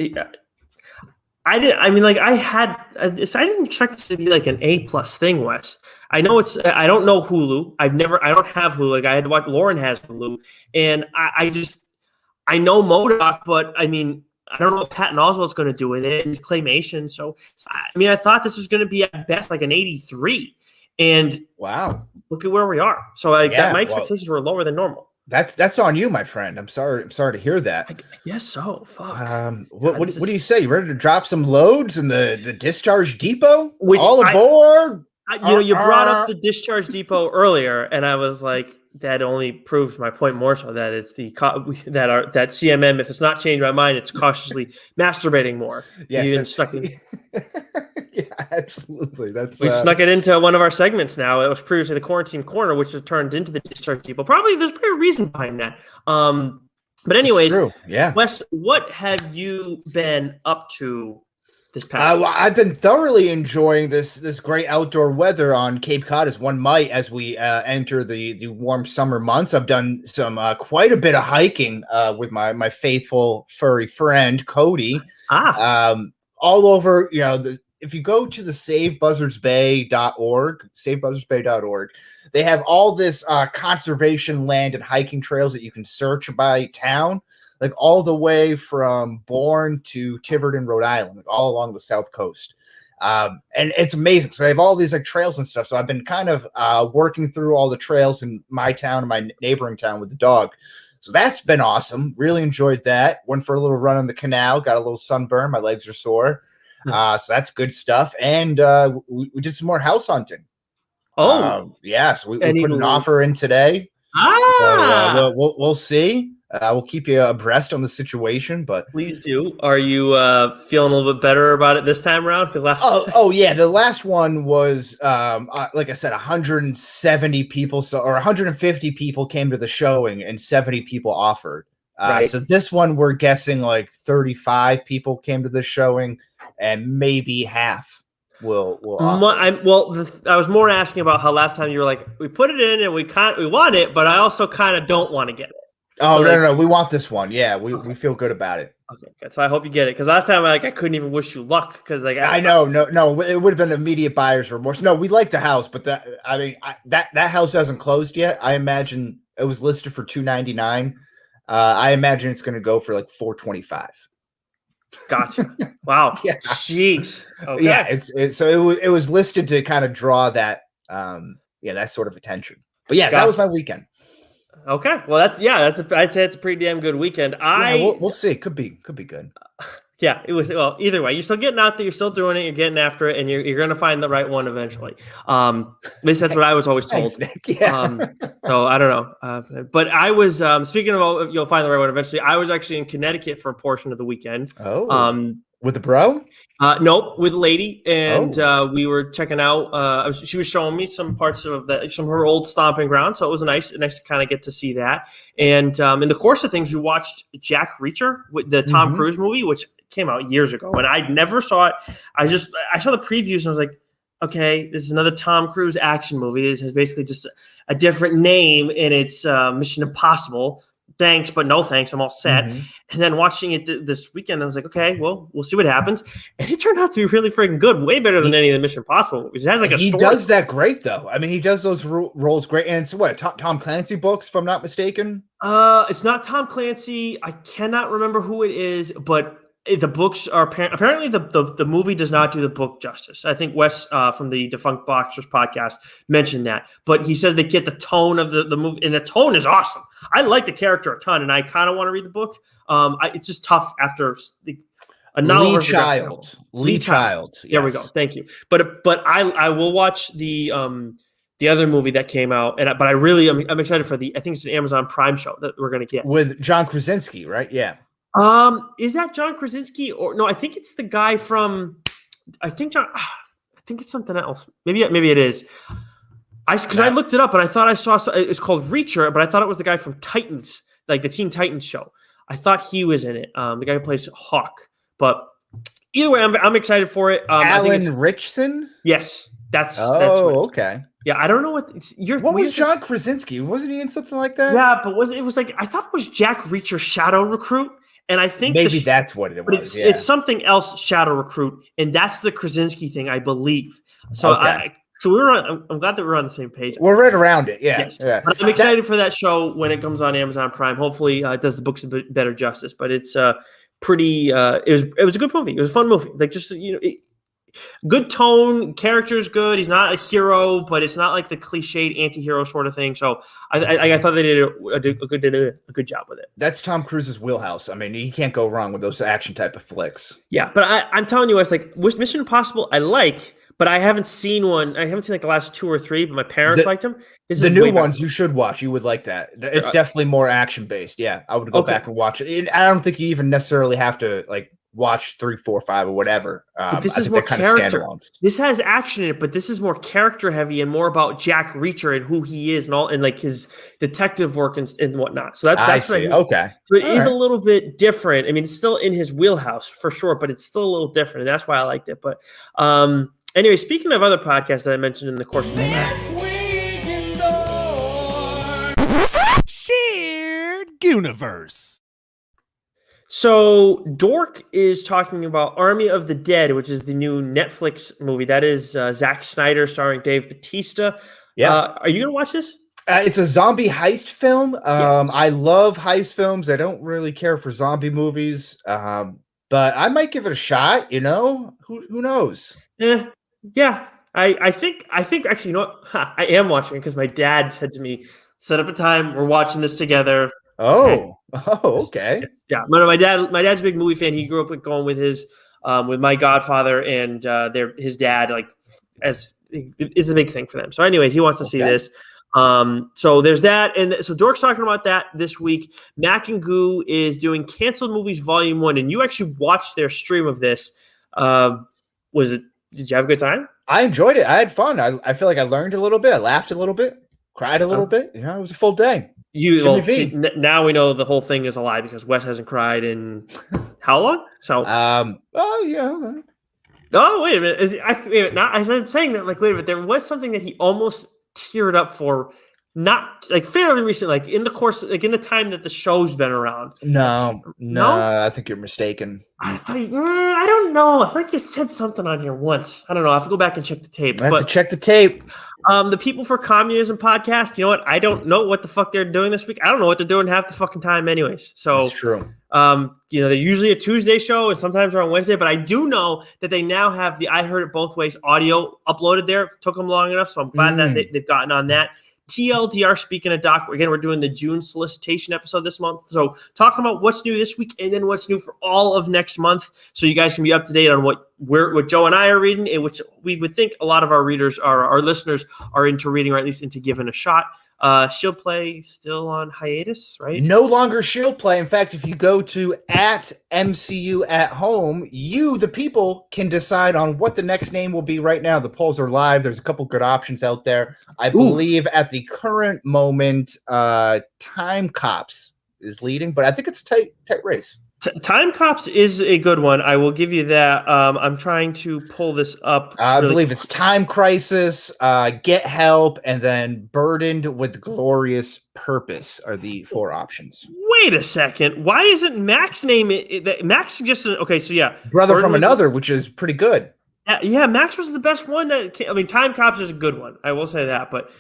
I didn't expect this to be like an A+ thing, Wes. I know it's. I don't know Hulu. I don't have Hulu. I had to watch. Lauren has Hulu, and I know M.O.D.O.K, but I don't know what Patton Oswalt's going to do with it. It's claymation, so I thought this was going to be at best like an 83, and wow, look at where we are. So my expectations were lower than normal. That's on you, my friend. I'm sorry to hear that. I guess so. Fuck. What do you say? You ready to drop some loads in the discharge depot? All aboard. You brought up the discharge depot earlier, and I was like, that only proves my point more so that it's that CMM. If it's not changed my mind, it's cautiously masturbating more. Yes, yeah, absolutely. We snuck it into one of our segments. Now it was previously the quarantine corner, which has turned into the discharge depot. Probably there's a reason behind that. But anyways, yeah. Wes, what have you been up to this past week? I've been thoroughly enjoying this great outdoor weather on Cape Cod, as one might, as we enter the warm summer months. I've done some quite a bit of hiking with my faithful furry friend Cody. All over, if you go to the savebuzzardsbay.org, they have all this conservation land and hiking trails that you can search by town. Like all the way from Bourne to Tiverton, Rhode Island, all along the South Coast. And it's amazing. So they have all these trails and stuff. So I've been kind of working through all the trails in my town and my neighboring town with the dog. So that's been awesome. Really enjoyed that. Went for a little run on the canal, got a little sunburn. My legs are sore. So that's good stuff. And we did some more house hunting. So we put an offer in today. So, we'll see. We'll keep you abreast on the situation, but please do. Are you feeling a little bit better about it this time around? Because the last one was like I said, 170 people, or 150 people came to the showing, and 70 people offered. Right. So this one, we're guessing like 35 people came to the showing, and maybe half will offer? I was more asking about how last time you were like, we put it in and we want it, but I also kind of don't want to get it. Oh, so no, we want this one. Yeah, we feel good about it. Okay, good. So I hope you get it, because last time I couldn't even wish you luck, because like I know, no, it would have been immediate buyer's remorse. No, we like the house, but that house hasn't closed yet. I imagine it was listed for $299. I imagine it's going to go for like $425. Gotcha. Wow. Yeah. Jeez. Okay. Yeah, it was listed to kind of draw that that sort of attention. But yeah, that was my weekend. Okay. Well, I'd say it's a pretty damn good weekend. We'll see. Could be good. Yeah, it was. Well, either way, you're still getting out there, you're still doing it, you're getting after it, and you're going to find the right one eventually. At least that's what I was always told. Thanks, Nick. Yeah. So I don't know. But I was speaking of you'll find the right one eventually. I was actually in Connecticut for a portion of the weekend. Oh. With the bro? Nope, with a lady, and we were checking out. She was showing me some parts of some of her old stomping ground, so it was nice to kind of get to see that. And in the course of things, we watched Jack Reacher, with the Tom Cruise movie, which came out years ago, and I never saw it. I saw the previews, and I was like, okay, this is another Tom Cruise action movie. This has basically just a different name, and it's Mission Impossible. Thanks, but no thanks. I'm all set. And then watching it this weekend, I was like, okay, well, we'll see what happens. And it turned out to be really freaking good, way better than any of the Mission Impossible movies. It has like a story. Does that great though. I mean, he does those roles great. And it's what, Tom Clancy books, if I'm not mistaken. It's not Tom Clancy. I cannot remember who it is, but the books are apparently the movie does not do the book justice. I think Wes from the Defunct Boxers podcast mentioned that, but he said they get the tone of the movie, and the tone is awesome. I like the character a ton, and I kind of want to read the book. It's just tough after a novel. Lee Child. There we go. Thank you. But I will watch the other movie that came out, but I'm excited for I think it's an Amazon Prime show that we're going to get with John Krasinski, right? Yeah. Is that John Krasinski or no? I think it's the guy from. I think it's something else. Maybe it is. I looked it up and I thought I saw. It's called Reacher, but I thought it was the guy from Titans, like the Teen Titans show. I thought he was in it. The guy who plays Hawk. But either way, I'm excited for it. Alan Richson. Yes, that's okay. Yeah, I don't know what was John Krasinski? Wasn't he in something like that? Yeah, but it was like I thought it was Jack Reacher Shadow Recruit. And I think maybe that's what it was. It's something else, Shadow Recruit, and that's the Krasinski thing, I believe. So I'm glad that we're on the same page. We're right around it, yeah. Yes. Yeah. But I'm excited for that show when it comes on Amazon Prime. Hopefully, it does the books a bit better justice. But it's pretty. It was a good movie. It was a fun movie. Like just good tone, character's good. He's not a hero, but it's not like the cliched anti-hero sort of thing. So I thought they did a good job with it. That's Tom Cruise's wheelhouse. I mean, he can't go wrong with those action type of flicks. Yeah, but I'm telling you, it's like Mission Impossible. I like, but I haven't seen one. I haven't seen like the last 2 or 3, but my parents liked them. The new ones you should watch. You would like that. It's definitely more action based. Yeah, I would go back and watch it. I don't think you even necessarily have to like watch 3, 4, 5 or whatever. But this is more character. This has action in it, but this is more character heavy and more about Jack Reacher and who he is and all, and like his detective work and whatnot. So that's I see. Okay. So it is a little bit different. I mean, it's still in his wheelhouse for sure, but it's still a little different, and that's why I liked it. But anyway, speaking of other podcasts that I mentioned in the course of the Shared Universe. So Dork is talking about Army of the Dead, which is the new Netflix movie. That is Zack Snyder starring Dave Bautista. Yeah. Are you going to watch this? It's a zombie heist film. Yes. I love heist films. I don't really care for zombie movies, but I might give it a shot. Who knows? Yeah. I think actually, you know what? I am watching it because my dad said to me, set up a time. We're watching this together. Okay. Yeah. My dad's a big movie fan. He grew up going with with my godfather and his dad, like it's a big thing for them. So anyways, he wants to see this. So there's that. And so Dork's talking about that this week. Mac and Goo is doing Canceled Movies Volume 1. And you actually watched their stream of this. Did you have a good time? I enjoyed it. I had fun. I feel like I learned a little bit. I laughed a little bit, cried a little bit. It was a full day. Now we know the whole thing is a lie because Wes hasn't cried in how long? So, yeah. Oh, wait a minute. Wait a minute. Now, as I'm saying that, like, wait a minute. There was something that he almost teared up for, not like fairly recent, like in the course, like in the time that the show's been around. No, No? I think you're mistaken. I don't know. I feel like you said something on here once. I don't know. I have to go back and check the tape. I have to check the tape. The People for Communism podcast, you know what? I don't know what the fuck they're doing this week. I don't know what they're doing half the fucking time anyways. So That's true. They're usually a Tuesday show and sometimes they're on Wednesday, but I do know that they now have the I Heard It Both Ways audio uploaded there. It took them long enough, so I'm glad that they've gotten on that. TLDR, speaking of Doc, again, we're doing the June solicitation episode this month. So talking about what's new this week and then what's new for all of next month. So you guys can be up to date on what Joe and I are reading, and which we would think a lot of our readers our listeners are into reading, or at least into giving a shot. Shield Play still on hiatus, right? No longer Shield Play. In fact, if you go to @MCU at home, you, the people, can decide on what the next name will be right now. The polls are live. There's a couple good options out there. I believe at the current moment, Time Cops is leading, but I think it's a tight race. Time Cops is a good one. I will give you that. I'm trying to pull this up. I believe it's Time Crisis, Get Help, and then Burdened with Glorious Purpose are the 4 options. Wait a second. Why isn't Mac's name? Max suggested. Okay, so yeah, Brother from Another, which is pretty good. Yeah, Max was the best one. Time Cops is a good one. I will say that. But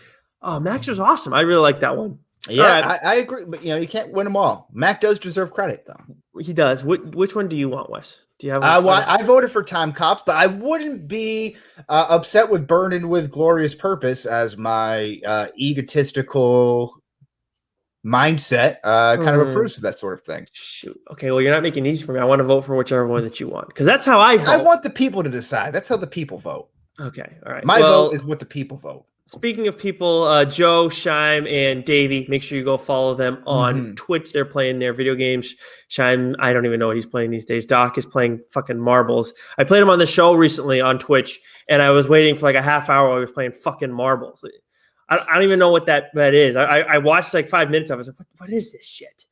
Max was awesome. I really like that one. Yeah, right. I agree. But you can't win them all. Mac does deserve credit, though. He does. Which one do you want, Wes? Do you have? I voted for Time Cops, but I wouldn't be upset with Burdened with Glorious Purpose, as my egotistical mindset kind of approves of that sort of thing. Shoot. Okay, well, you're not making it easy for me. I want to vote for whichever one that you want, because that's how I vote. I want the people to decide. That's how the people vote. Okay, all right. My vote is what the people vote. Speaking of people, Joe, Shime, and Davey, make sure you go follow them on Twitch. They're playing their video games. Shime, I don't even know what he's playing these days. Doc is playing fucking marbles. I played him on the show recently on Twitch, and I was waiting for like a half hour while he was playing fucking marbles. I don't even know what that is. I watched like 5 minutes of it. I was like, what is this shit?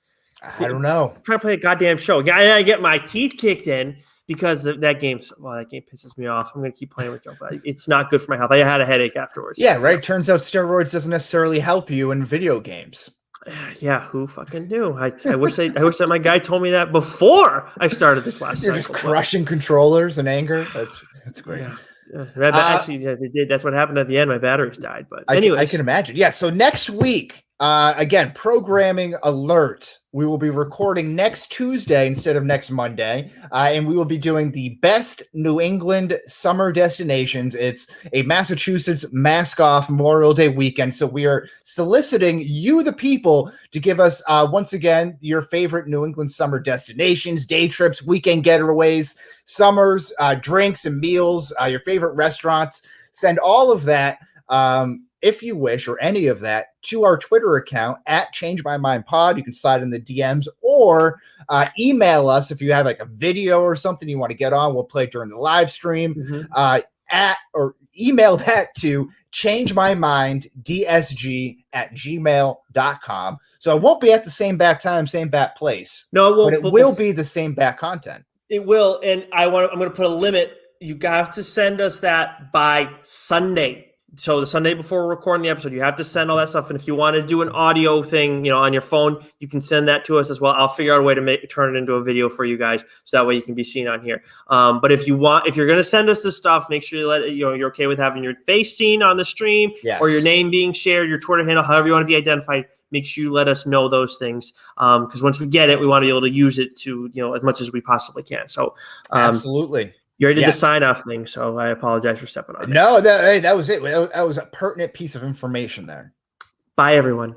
I don't know. I'm trying to play a goddamn show. I get my teeth kicked in because that game pisses me off. I'm going to keep playing with Joe, but it's not good for my health. I had a headache afterwards. Yeah, right. Turns out steroids doesn't necessarily help you in video games. Yeah, who fucking knew? I wish that my guy told me that before I started this last. You're just crushing controllers in anger. That's great. Yeah. That's what happened at the end. My batteries died, but anyway, I can imagine. Yeah. So next week, again, programming alert. We will be recording next Tuesday instead of next Monday, and we will be doing the best New England summer destinations. It's a Massachusetts mask-off Memorial Day weekend, so we are soliciting you, the people, to give us, once again, your favorite New England summer destinations, day trips, weekend getaways, summers, drinks and meals, your favorite restaurants. Send all of that, if you wish, or any of that, to our Twitter account @ChangeMyMindPod. You can slide in the DMs, or email us if you have like a video or something you want to get on. We'll play it during the live stream. Or email that to changemyminddsg@gmail.com. So it won't be at the same back time, same back place. No, it won't. But it will be the same back content. It will, and I'm going to put a limit. You have to send us that by Sunday. So the Sunday before we're recording the episode, you have to send all that stuff. And if you want to do an audio thing, on your phone, you can send that to us as well. I'll figure out a way to turn it into a video for you guys, so that way you can be seen on here. But if you're going to send us this stuff, make sure you're okay with having your face seen on the stream, or your name being shared, your Twitter handle, however you want to be identified. Make sure you let us know those things, because once we get it, we want to be able to use it to as much as we possibly can. So absolutely. You already did the sign-off thing, so I apologize for stepping on it. No, that was it. That was a pertinent piece of information there. Bye, everyone.